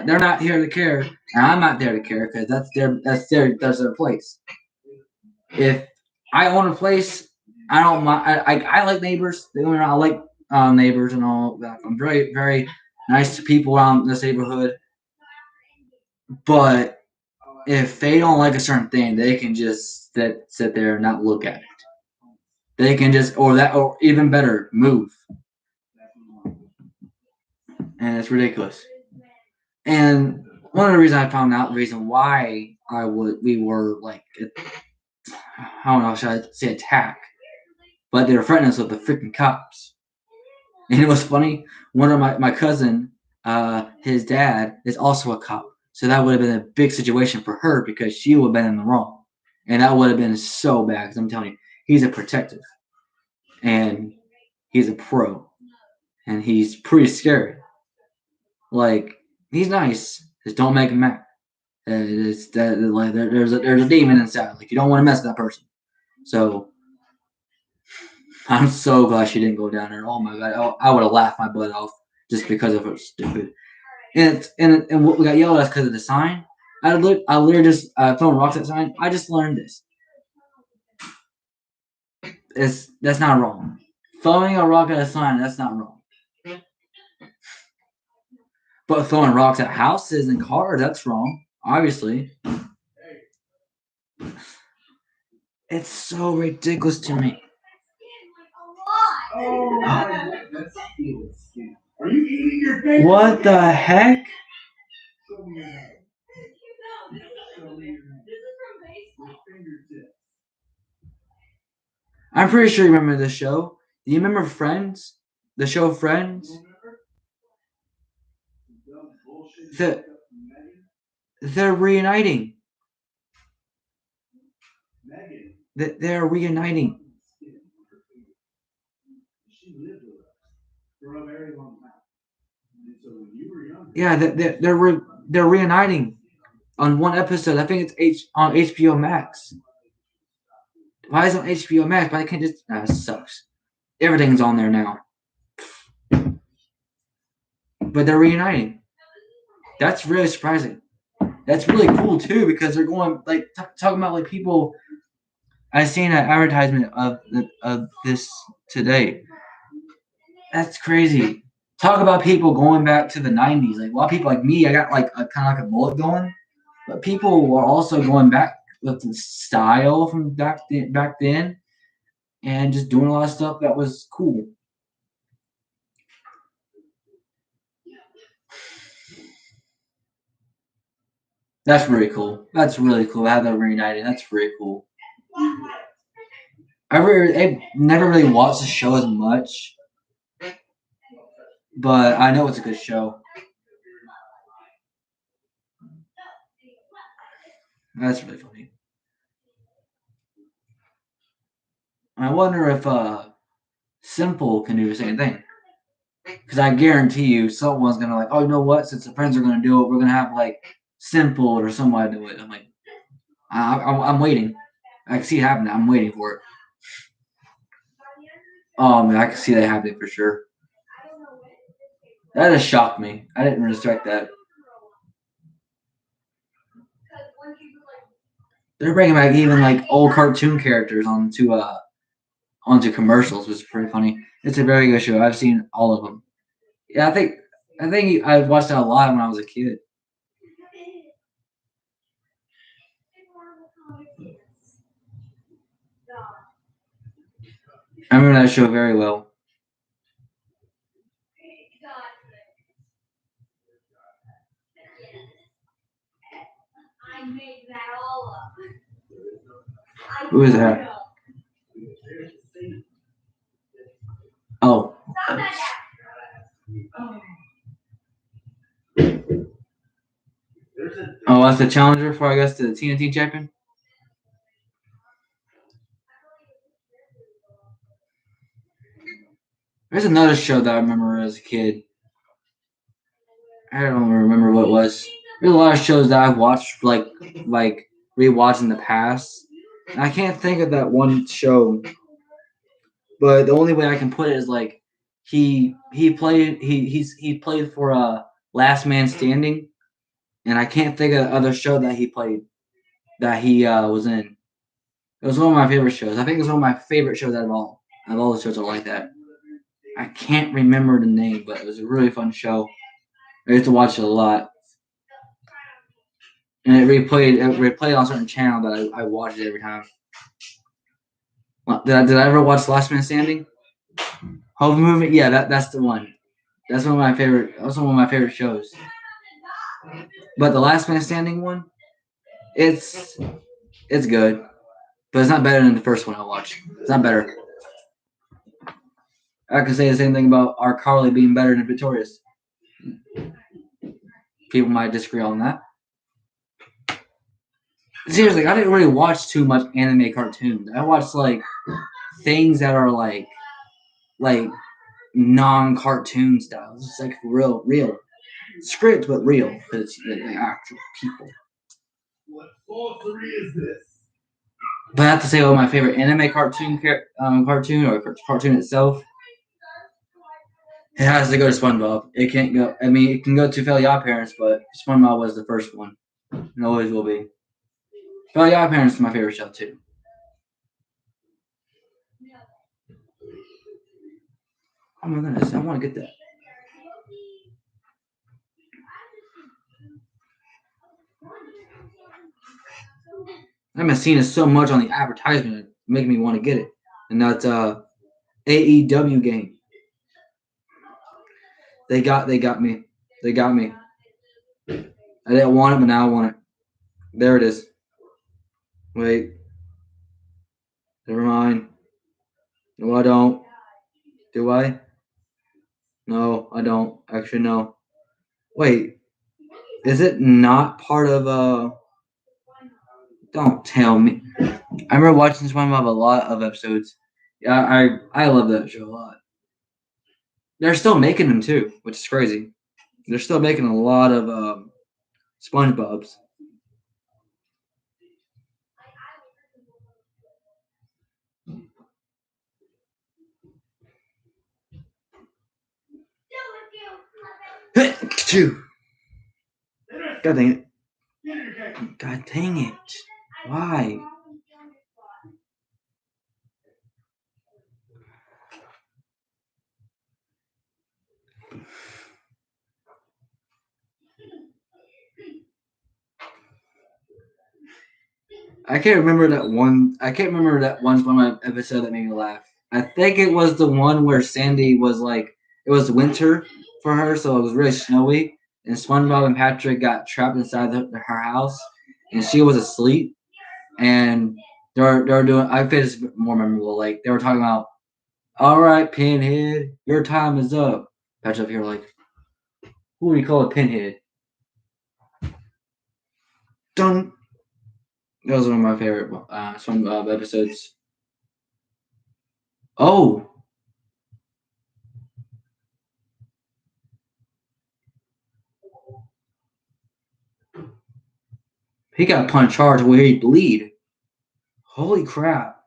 they're not here to care, and I'm not there to care because that's their place. If I own a place, I don't mind. I like neighbors. I like neighbors and all that. I'm very nice to people around this neighborhood. But if they don't like a certain thing, they can just sit there and not look at it. They can just, or even better, move. And it's ridiculous. And one of the reasons I found out the reason why we were like, I don't know, should I say attack? But they were threatening us with the freaking cops. And it was funny. One of my cousin, his dad is also a cop. So that would have been a big situation for her because she would have been in the wrong. And that would have been so bad because I'm telling you, he's a protective. And he's a pro. And he's pretty scary. Like, he's nice. Just don't make him mad. It's that like there's a demon inside. Like, you don't want to mess with that person. So I'm so glad she didn't go down there. Oh my god, I would have laughed my butt off just because of her stupid. And what we got yelled at because of the sign. I literally just throwing rocks at the sign. I just learned this. That's not wrong. Throwing a rock at a sign, that's not wrong. But throwing rocks at houses and cars, that's wrong. Obviously. It's so ridiculous to me. Are you eating your finger? What the heck? I'm pretty sure you remember this show. Do you remember Friends? The show Friends? They're reuniting. They're reuniting. Yeah, they're reuniting on one episode. I think it's on HBO Max. Why is it on HBO Max? But I can't just. It sucks. Everything's on there now. But they're reuniting. That's really surprising. That's really cool too because they're going like talking about like people. I seen an advertisement of this today. That's crazy. Talk about people going back to the 90s. Like a lot of people like me, I got like kind of like a mullet going, but people were also going back with the style from back then, and just doing a lot of stuff that was cool. That's really cool. That's really cool. How they're reunited. That's really cool. I never really watched the show as much, but I know it's a good show. That's really funny. I wonder if Simple can do the same thing. Because I guarantee you, someone's gonna like, oh, you know what? Since the friends are gonna do it, we're gonna have like Simple or somebody do it. I'm like, I'm waiting. I can see it happening. I'm waiting for it. Oh man, I can see that happening for sure. That just shocked me. I didn't expect that. They're bringing back even like old cartoon characters onto commercials, which is pretty funny. It's a very good show. I've seen all of them. Yeah, I think I watched that a lot when I was a kid. I remember that show very well. Who is that? Oh. Oh, that's the challenger for, I guess, the TNT champion? There's another show that I remember as a kid. I don't remember what it was. There's a lot of shows that I've watched, like rewatched in the past. And I can't think of that one show, but the only way I can put it is like he played for Last Man Standing, and I can't think of the other show that he played that he was in. It was one of my favorite shows. I think it's one of my favorite shows out of all the shows are like that. I can't remember the name, but it was a really fun show. I used to watch it a lot. And it replayed on a certain channel that I watched it every time. Did I ever watch Last Man Standing? Home Movement? Yeah, that's the one. That's one of my favorite. Also one of my favorite shows. But the Last Man Standing one, it's good, but it's not better than the first one I watched. It's not better. I could say the same thing about our Carly being better than Victorious. People might disagree on that. Seriously, I didn't really watch too much anime cartoons. I watched like things that are like non-cartoon style. It's like real script, but real because it's like actual people. What sorcery is this? But I have to say, my favorite anime cartoon or cartoon itself, it has to go to SpongeBob. It can't go. I mean, it can go to Fairly Odd Parents, but SpongeBob was the first one. It always will be. Fairly Odd Parents is my favorite show too. Oh my goodness, I want to get that. I've been seeing it so much on the advertisement, making me want to get it, and that's AEW game. They got me. They got me. I didn't want it, but now I want it. There it is. Wait. Never mind. No, I don't. Do I? No, I don't. Actually, no. Wait. Is it not part of Don't tell me. I remember watching SpongeBob a lot of episodes. Yeah, I love that show a lot. They're still making them too, which is crazy. They're still making a lot of SpongeBob's. God dang it. God dang it. Why? I can't remember that one. I can't remember that one SpongeBob episode that made me laugh. I think it was the one where Sandy was like, it was winter for her, so it was really snowy, and SpongeBob and Patrick got trapped inside her house, and she was asleep, and they're doing. I think it's more memorable. Like they were talking about, all right, Pinhead, your time is up. Patrick here like, who do you call a Pinhead? Dun. That was one of my favorite SpongeBob episodes. Oh. He got punched hard to where he bleed. Holy crap.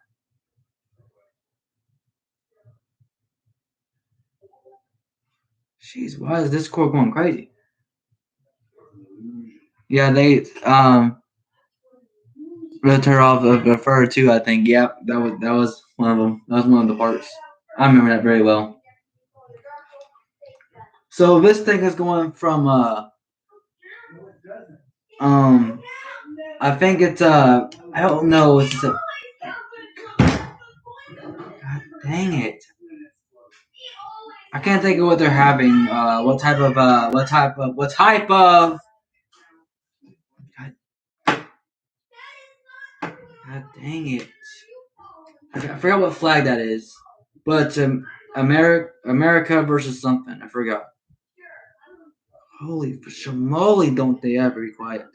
Jeez, why is this court going crazy? Yeah, they ripped her off of fur too, I think. Yep, that was one of them. That was one of the parts. I remember that very well. So this thing is going from I think it's I don't know, it's a God dang it. I can't think of what they're having. What type of God dang it. I forgot what flag that is. But America versus something. I forgot. Holy shamoly, don't they ever be quiet.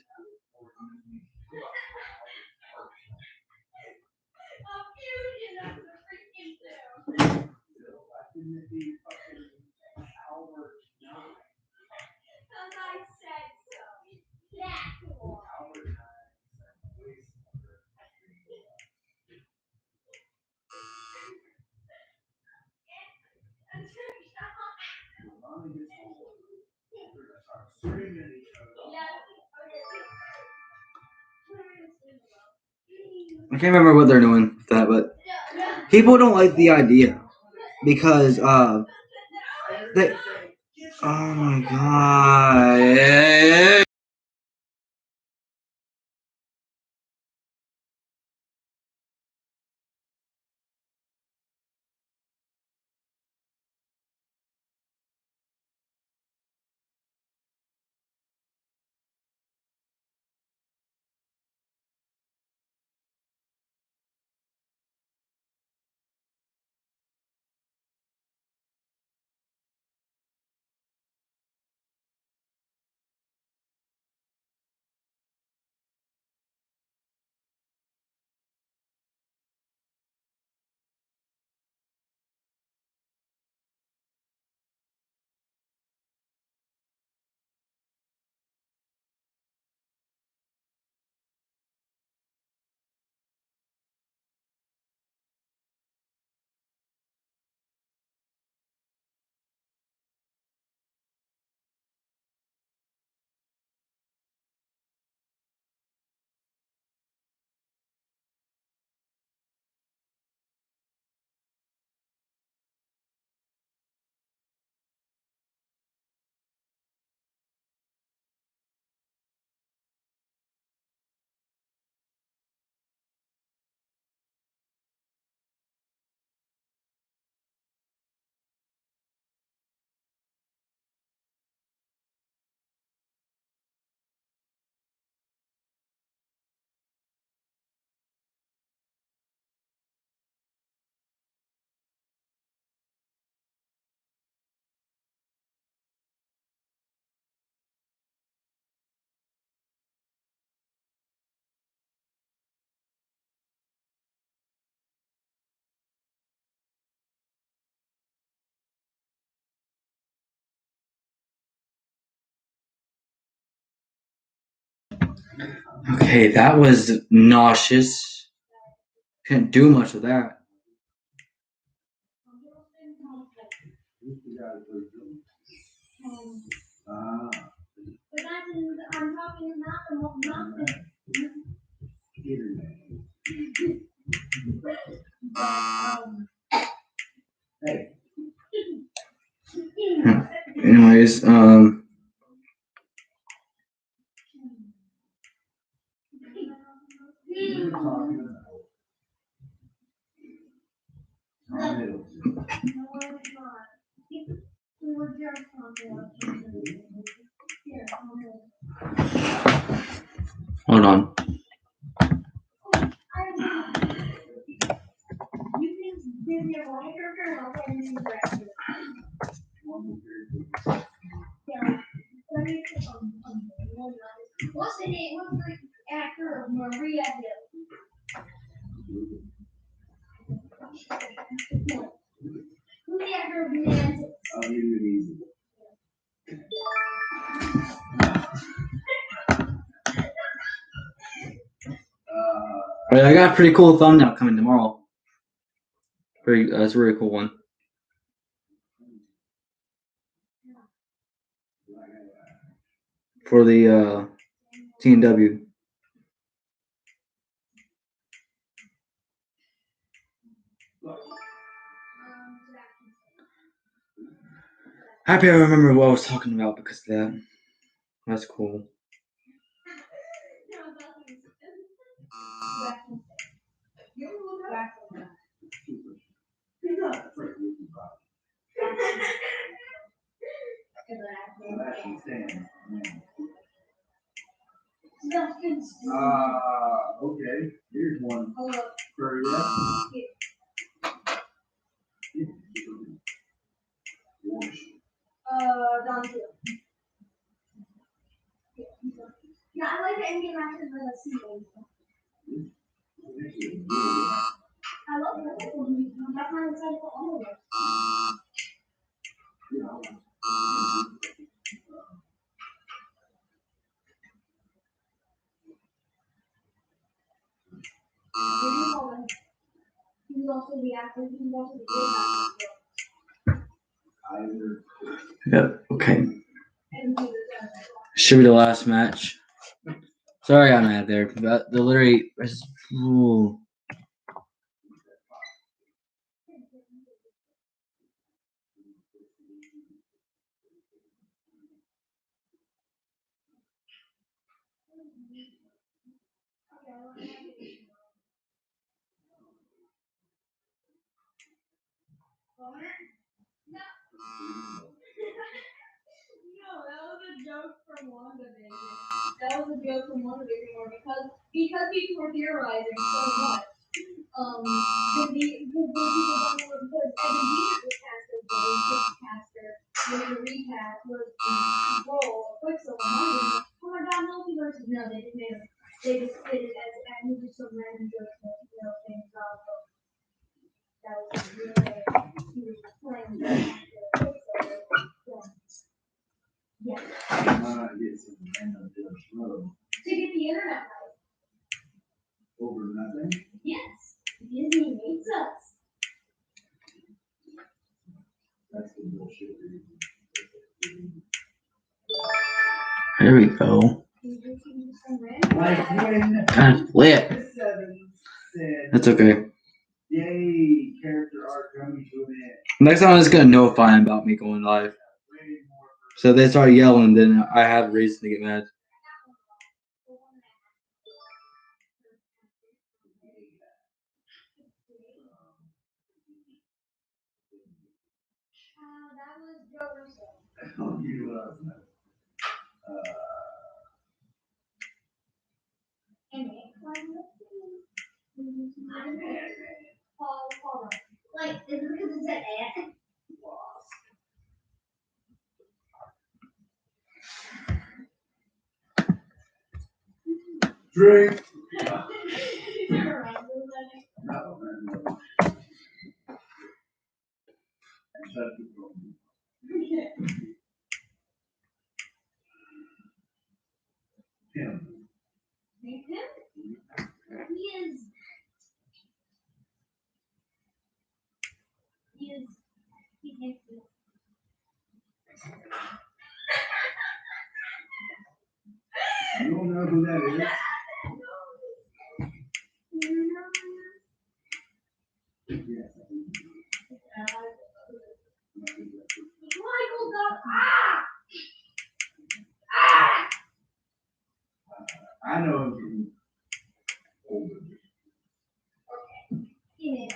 I can't remember what they're doing with that, but people don't like the idea because they. Oh my god! Okay, that was nauseous. Couldn't do much with that. Anyways, hold on. What's the name? What's the actor of Maria Hill? Who's the actor of Nancy? Alright, I got a pretty cool thumbnail coming tomorrow. That's a really cool one. For the T&W. Happy I remember what I was talking about because of that. That's cool. Okay. Here's one. For you. Don Hill. Yeah, I like the Indian matches with the sequels. I love it. That's my excited for all of it. He's also the actor. He's also the Yep. Okay. Should be the last match. Sorry, I'm mad there. But the literally. Ooh. No, that was a joke from WandaVision. That was a joke from WandaVision because people were theorizing so much. Because people don't know because Evan Peters was cast as the caster when the recast was the role of Quicksilver. Oh my God, multiverses! No, they didn't. They just did it as and just some random jokes that things off. That was really he was playing the Quicksilver. Yeah. Why not get some random Dutch love To get the internet right. over nothing? Yes. Disney hates us. That's the bullshit. There we go. Like when God, lit. the Seven said, That's okay. "Yay, character arc coming to an end." Next time I'm just gonna notify them about me going live. Way more So if they start yelling, then I have reason to get mad. That was Joe Russo. Oh, you And Paul Rudd. Like, is it because it said Ant? drink. You never remember that? No, man, no. Shut the door. Him. Name him? He is. He's handsome. You don't know who that is? Yes. Michael got I know him from older. Yeah.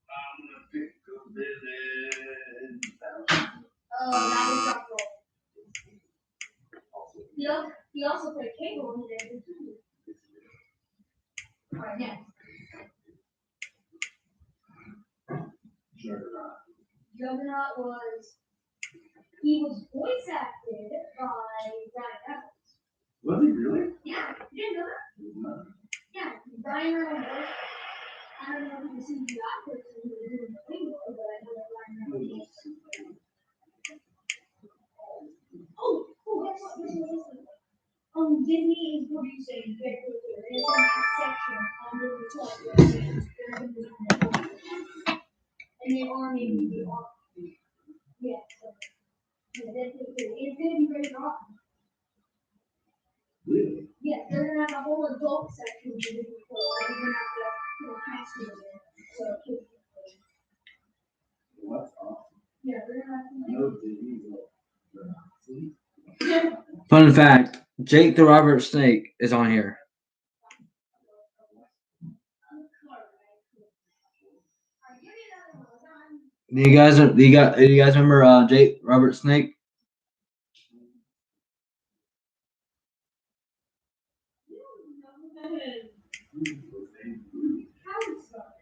I'm gonna pick a villain. Oh, that was Rock Roll. He also played Cable in the day too. Alright, next. Juggernaut he was voice acted by Brian Reynolds. Was he really? Yeah, you didn't know that? No. Yeah, Brian Reynolds. I don't know if you see the actors who were doing the Playboy, but I know that Brian Reynolds. Oh, guess what? Disney is producing Deadpool 2. There's a section under the plot where they're going to be and they are maybe the art. Yeah, so. Yeah, Deadpool 2. It's going to be very awesome. Really? Yeah, they're going to have a whole adult section for Disney Plus. They're going to have to put a costume in there so kids can play. Well, that's awesome. Yeah, they're going to have to. I know Disney's Fun fact: Jake the Robert Snake is on here. Do you guys remember Jake Robert Snake?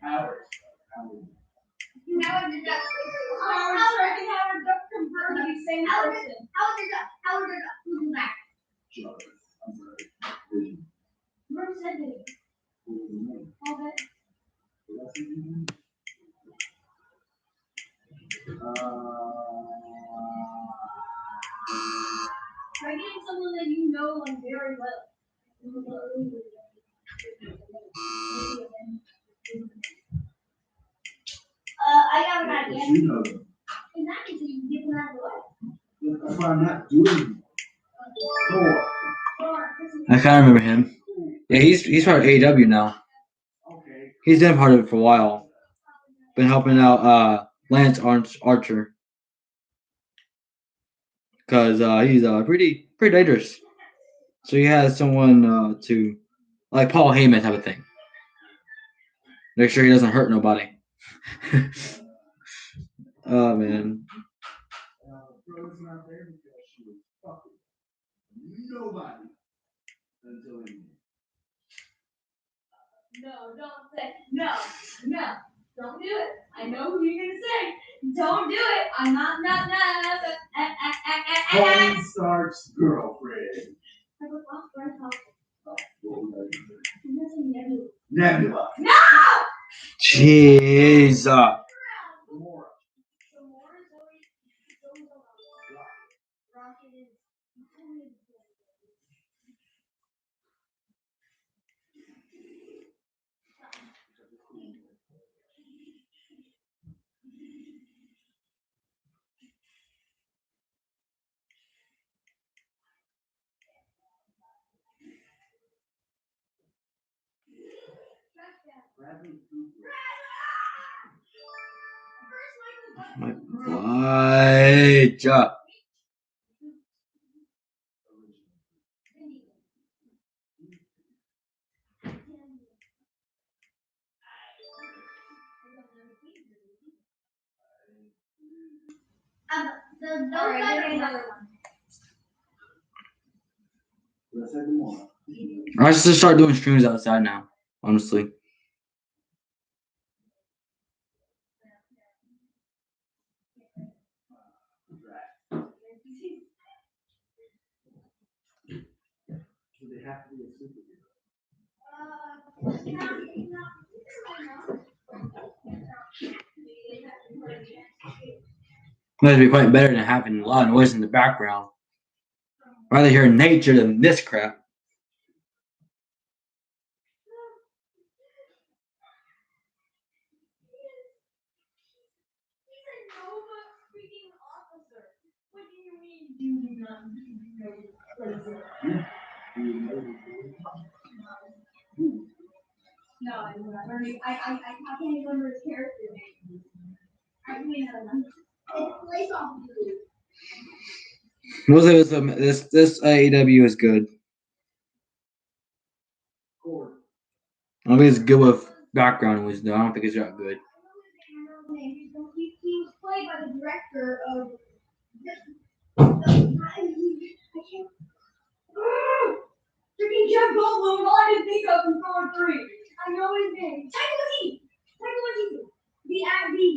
Howard. Howard the Duck. Howard Duck converted the same person. Howard the Duck. Who's back? I'm sorry. Vision. Remember said it. What was his name? All that. What's his name? Try getting someone that you know like very well. I got an idea. You know them. If that so you can get them out of the way. That's what I'm not doing. Thor. I kind of remember him. Yeah, he's part of AEW now. Okay. He's been part of it for a while. Been helping out Lance Archer because he's pretty dangerous. So he has someone to like Paul Heyman type of thing. Make sure he doesn't hurt nobody. Oh man. Bro's not there because she was fucking nobody until he. No, don't say no. Don't do it. I know who you're gonna say. Don't do it. I'm not. Tony Stark's girlfriend. Nebula. No! Jeez. Gamora. Rocket is. Bradley Cooper. My what? Let's say Gamora. I should just start doing streams outside now. Honestly. So they have to be a superhero. That'd be quite better than having a lot of noise in the background. I'd rather hear nature than this crap. No, I can't even remember his character name. I mean, it's place off duty. Mostly this AEW is good. I don't think it's good with background noise though. I don't think it's that good. He was played by the director of. Freaking Jeff Goldblum is all I can think of in Thor 3. I know his name. Taika Waititi. The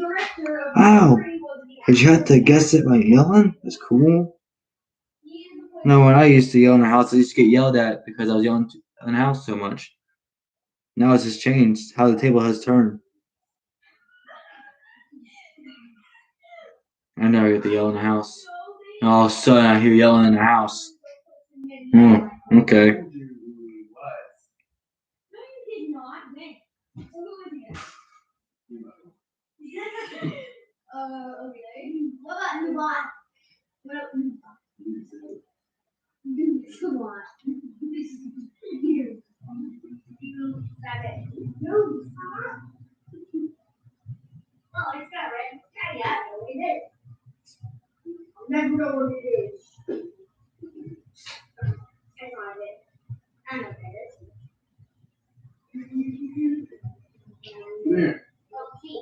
director of Wow. Thor 3 was the Did you have to guess it by yelling? That's cool. No, when I used to yell in the house, I used to get yelled at because I was yelling in the house so much. Now it's just changed how the table has turned. I never get to yell in the house. And all of a sudden, I hear yelling in the house. Okay. No, you did not. When? Who was he? Okay. What about Nubot? What about Nubot? Come on. Stop it. No, stop. Oh, it's got red. Yeah, it is. Never know what it is. I know it. I know what it is. There. Okay.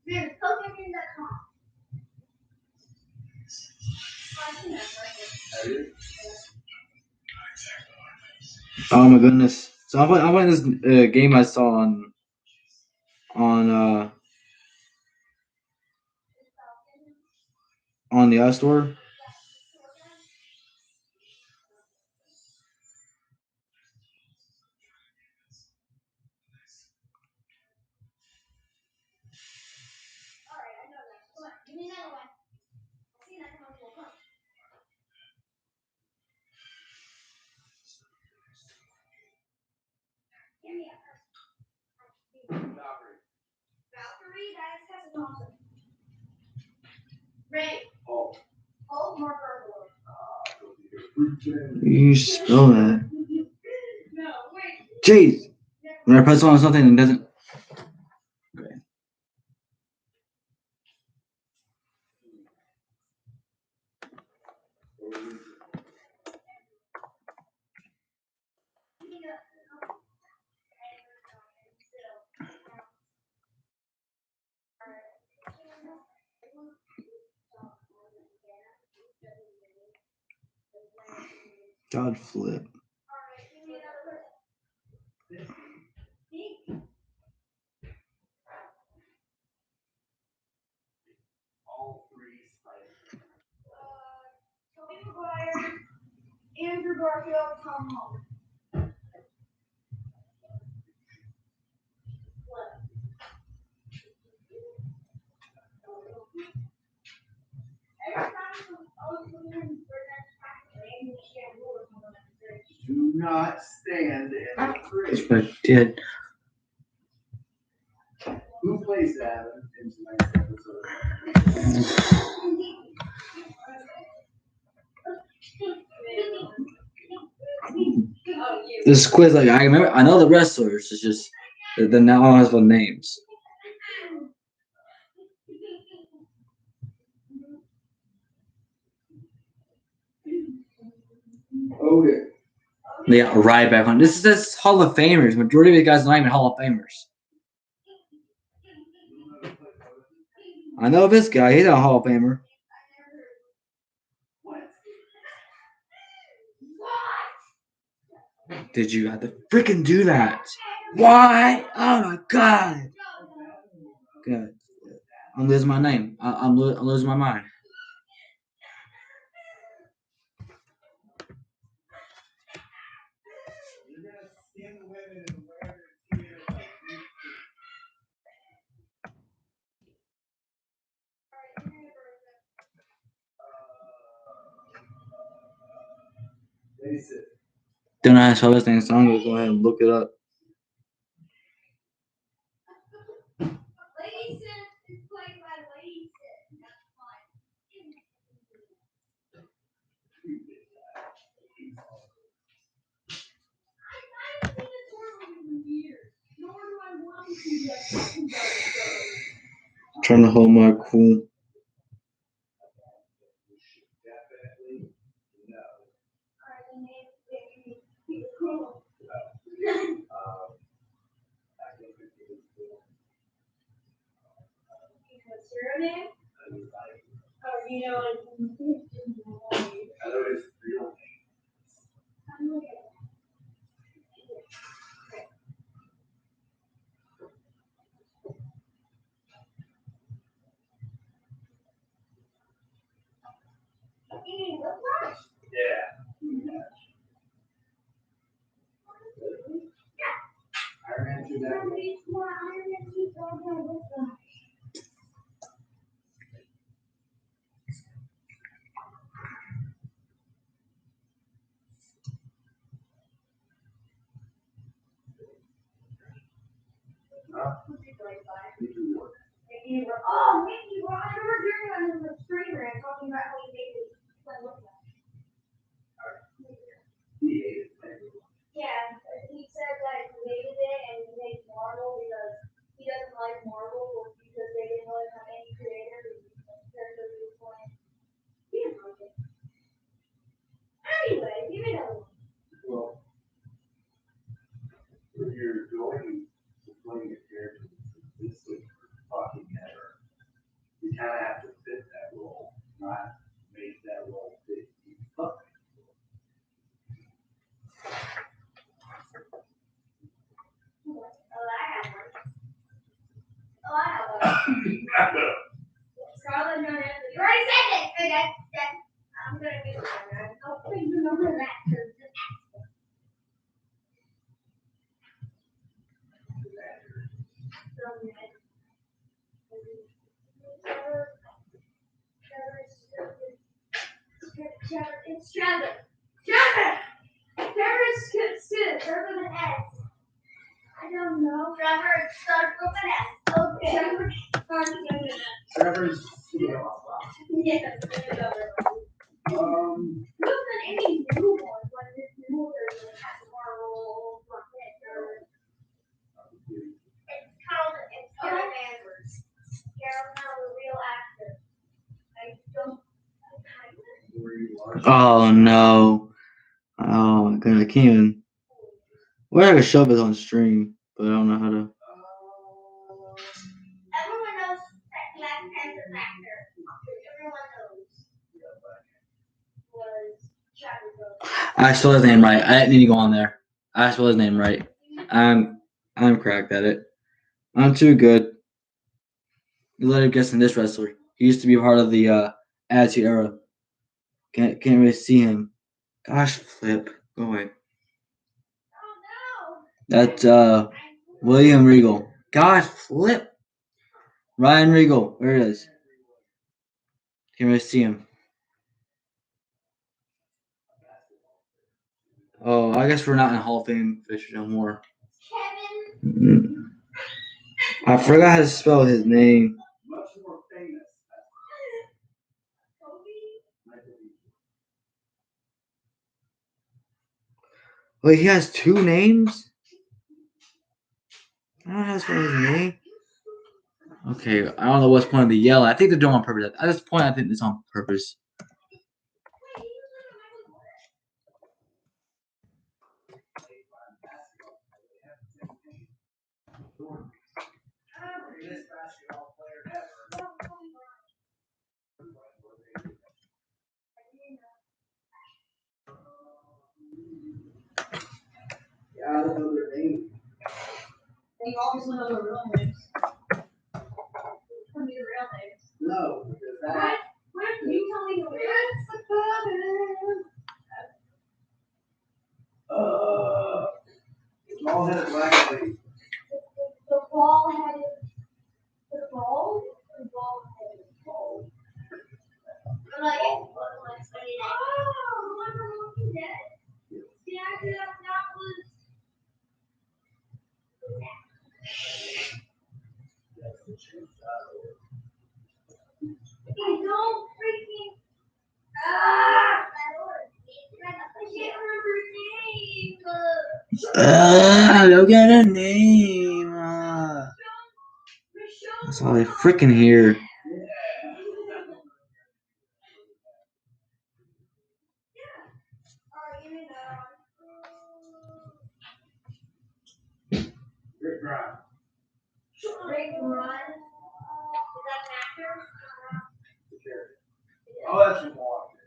There's Pokemon.com. Oh my goodness. So I'm playing this game I saw on on the App Store. Alright, I know that. Come on, give me another one. I'll see that come on. Come on. Give me a Valkyrie, that has a Thompson. Red. Oh. Gold, more purple. You spell that. No, wait. Jeez. When I press on something and it doesn't. Okay. God flip. All three spiders. Tobey Maguire, Andrew Garfield, Tom Holland. Do not stand in the That's fridge. what I did. Who plays that in tonight's episode? This quiz, like I remember, I know the wrestlers. It's just the now has the names. Okay. They got right back on. This is Hall of Famers. Majority of the guys not even Hall of Famers. I know this guy. He's not a Hall of Famer. What? Did you have to freaking do that? Why? Oh my god. Good. I'm losing my name. I'm losing my mind. You're gonna skin women and wear their tears like face it. Don't know how to spell this thing, so I'm gonna go ahead and look it up. Lady Sid is played by Lady Sid. That's fine. I haven't seen this tournament in years. Nor do I want to see that talking about it. Trying to hold my cool. Definitely no. Alright, then maybe cool. I think it was cool. What's your name? Oh, you know, I know his real name. Yeah. I ran through that. Oh, Mickey, well, I remember hearing that in the screen rant talking about how he hated Yeah, he said that he hated it and he hates Marvel because he doesn't like Marvel because they didn't really have any creator character he was playing. He didn't like it. Anyway, give me another one. Well, if you're going to play a character this is fucking never, you kind of have to fit that role, not make that role fit you. Fuck. Oh, I have one. Scarlett Johansson. You already said it. Okay, I'm gonna get it. I'll please remember that. It's Trevor. Trevor with an S. I don't know. Trevor starts with an S. Okay. Trevor. Trevor's yeah. Any new ones like this new there's a Marvel It's Carol Danvers. Carol now the real actor. I don't Oh no. Oh my god, I can't even. Well, I could show this on stream, but I don't know how to. Everyone knows Black Panther's actor. Everyone knows. Was Chadwick I spelled his name right. I didn't need to go on there. I spelled his name right. I'm cracked at it. I'm too good. You let him guess in this wrestler. He used to be part of the Attitude Era. Can't really see him. Gosh, Flip. Go away. That's William Regal. Gosh, Flip. Ryan Regal. Where it is. Can't really see him. Oh, I guess we're not in Hall of Fame Fisher no more. Kevin. I forgot how to spell his name. Much more famous. Wait, he has two names? I don't know how to spell his name. Okay, I don't know what's point of the yell. I think they're doing it on purpose. At this point, I think it's on purpose. Yeah, I don't know their name. They obviously know their real names. Tell me your real names. No, because that. What? You tell me the real names. Bald-headed black lady. The ball-headed. The ball? The ball-headed. Bald. Like, oh, Wonder Walking Dead? Yeah, that was. Hey, don't freaking. I can't remember his name. Look at a name. That's all I freaking hear. Rick Grimes. Rick Grimes. Is that an actor? Oh, that's from Washington.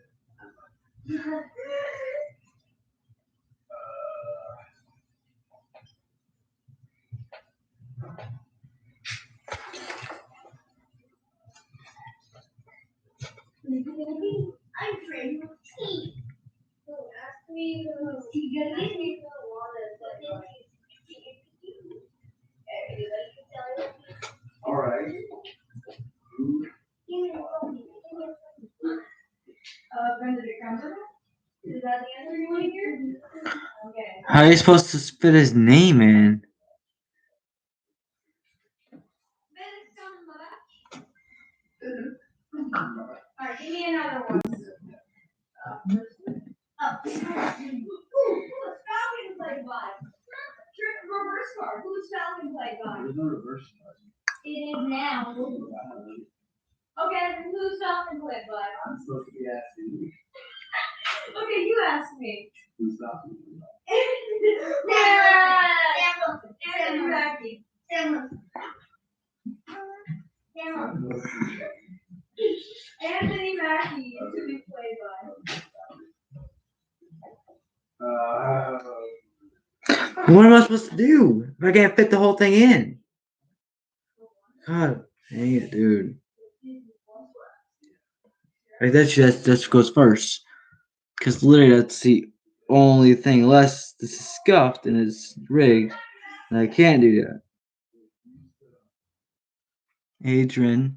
I'm trained with teeth. Don't ask me who. You gotta give me the one that's All right. Benedict Cumberbatch? Is that the answer you want to hear? Okay. How are you supposed to spit his name in? Benedict Cumberbatch? Alright, give me another one. Who was Falcon played by? Reverse card. Who was Falcon played by? There's no reverse card. It is now. Okay, who's Falcon played by? I'm supposed to be asking you. Okay, you ask me. Who's Falcon? Anthony Mackie. Anthony Mackie is who he played by. What am I supposed to do if I can't fit the whole thing in? God dang it, dude. Like that goes first. Because literally that's the only thing. Unless this is scuffed and it's rigged. And I can't do that. Adrian.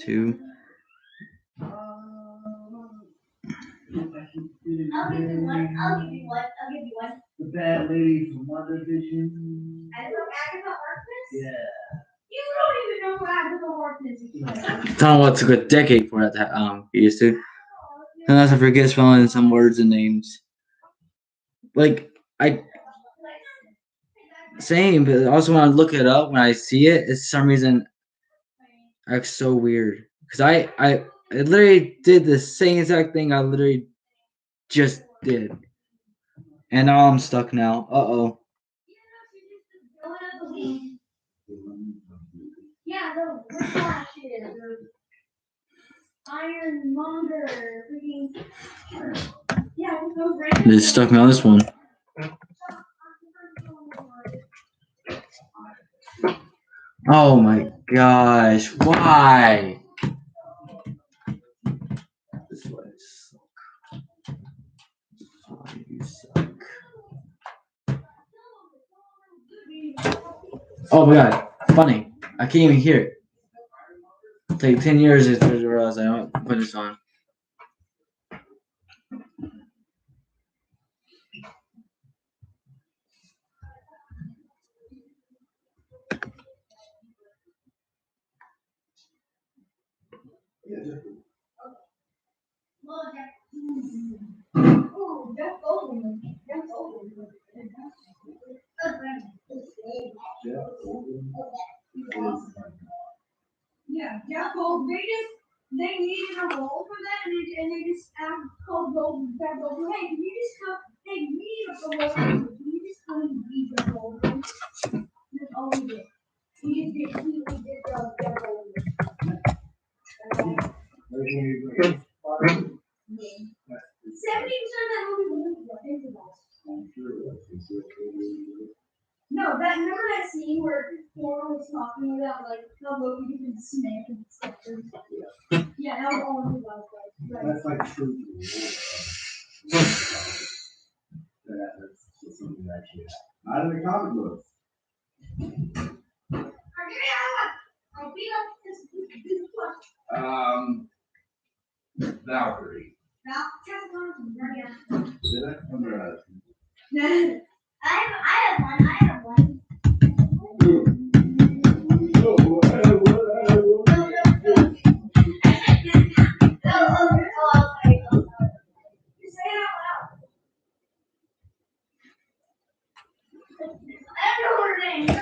2. I'll give you one. The bad lady from WandaVision. Agatha Harkness? You don't even know what happened to the Hortons. I don't know what's a good decade for that to be used to. Unless I forget spelling some words and names. Like same, but also when I look it up, when I see it, it's some reason acts so weird. Cause I literally did the same exact thing I literally just did, and now I'm stuck now. Oh. Yeah, the Whiplash is Ironmonger, freaking. Yeah, those right. They stuck me on this one. Oh my gosh, why? This one suck. Why you suck? Oh my god, funny. I can't even hear it. It'll take 10 years to realize I don't put this on. Oh, Jeff Goldblum. Jeff Goldblum. Yeah, Jeff Goldblum. They needed a role for that, and they just called Goldblum. Jeff Goldblum. Hey, can you just come? Hey, we need a role. Can you just come and be Jeff Goldblum? That's all he did. He did Jeff Goldblum. 70% of that movie was about. No, remember that scene where Thor was talking about like how Loki can snake and stuff. Yeah, that was all it was like. That's like true. That's something that actually happened. Not in the comic books. Valkyrie. Did I? I have one. I don't know her name. You know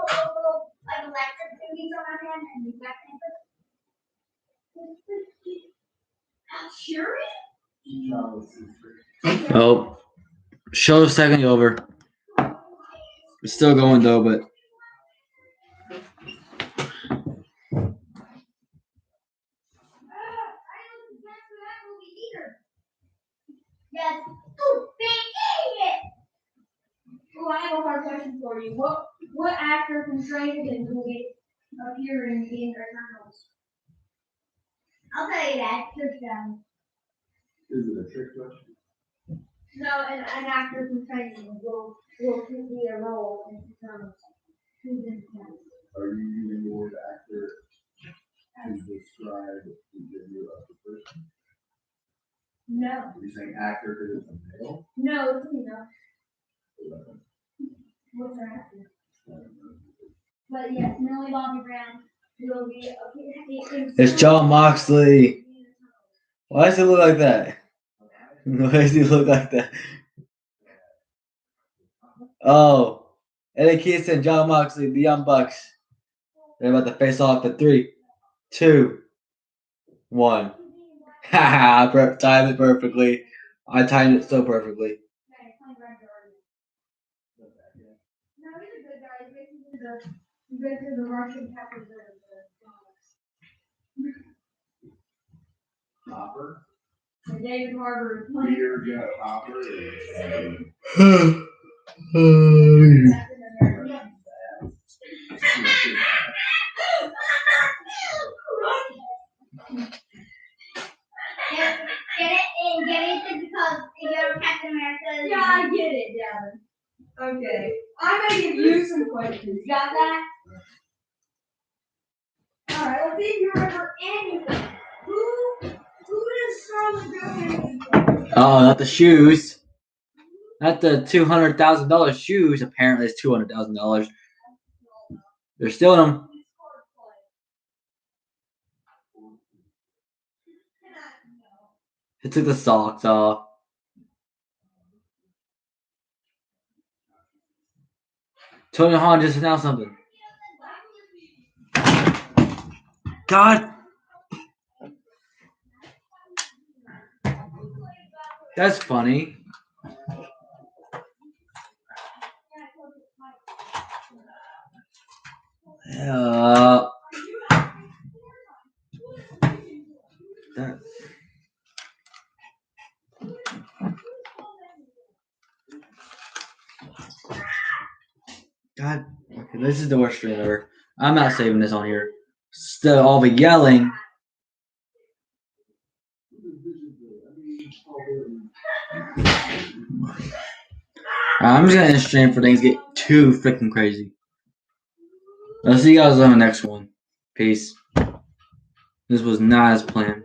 what little like electric thingies on her hand and you back hand? Oh, show second over. It's still going though, but Yes. Oh, it. Oh, I have a hard question for you. What actor from Stranger Things will be appearing in Eternals? I'll tell you that. Trick down. Is it a trick question? No, an actor from Stranger Things will be a role in Eternals. Who's in Eternals? Are you using the word actor to describe the video of the person? No. Are you saying actor because it's a male? No, it's a female. What's her actor? But yes, Millie Bobby Brown will be. it's John Moxley. Why does he look like that? Why does he look like that? Oh, Eddie Kingston and John Moxley, the Young Bucks. They're about to face off for 3, 2, 1. Haha, I timed it perfectly. I timed it so perfectly. No, he's a good guy. He's basically the Russian Pepper. Hopper. And David Harbour is playing. Dear Jeff Hopper. Get it because you're Captain America. Yeah, I get it, Devin. Okay. I'm gonna give you some questions. You got that? Alright, let's see if you remember anything. Who does Scarlet Johansson? Oh, not the shoes. Not the $200,000 shoes. Apparently, it's $200,000. They're stealing them. He took the socks off. Tony Khan just announced something. God. That's funny. That. God. Okay, this is the worst stream ever. I'm not saving this on here. Still, all the yelling. I'm just gonna end stream for things get too freaking crazy. I'll see you guys on the next one. Peace. This was not as planned.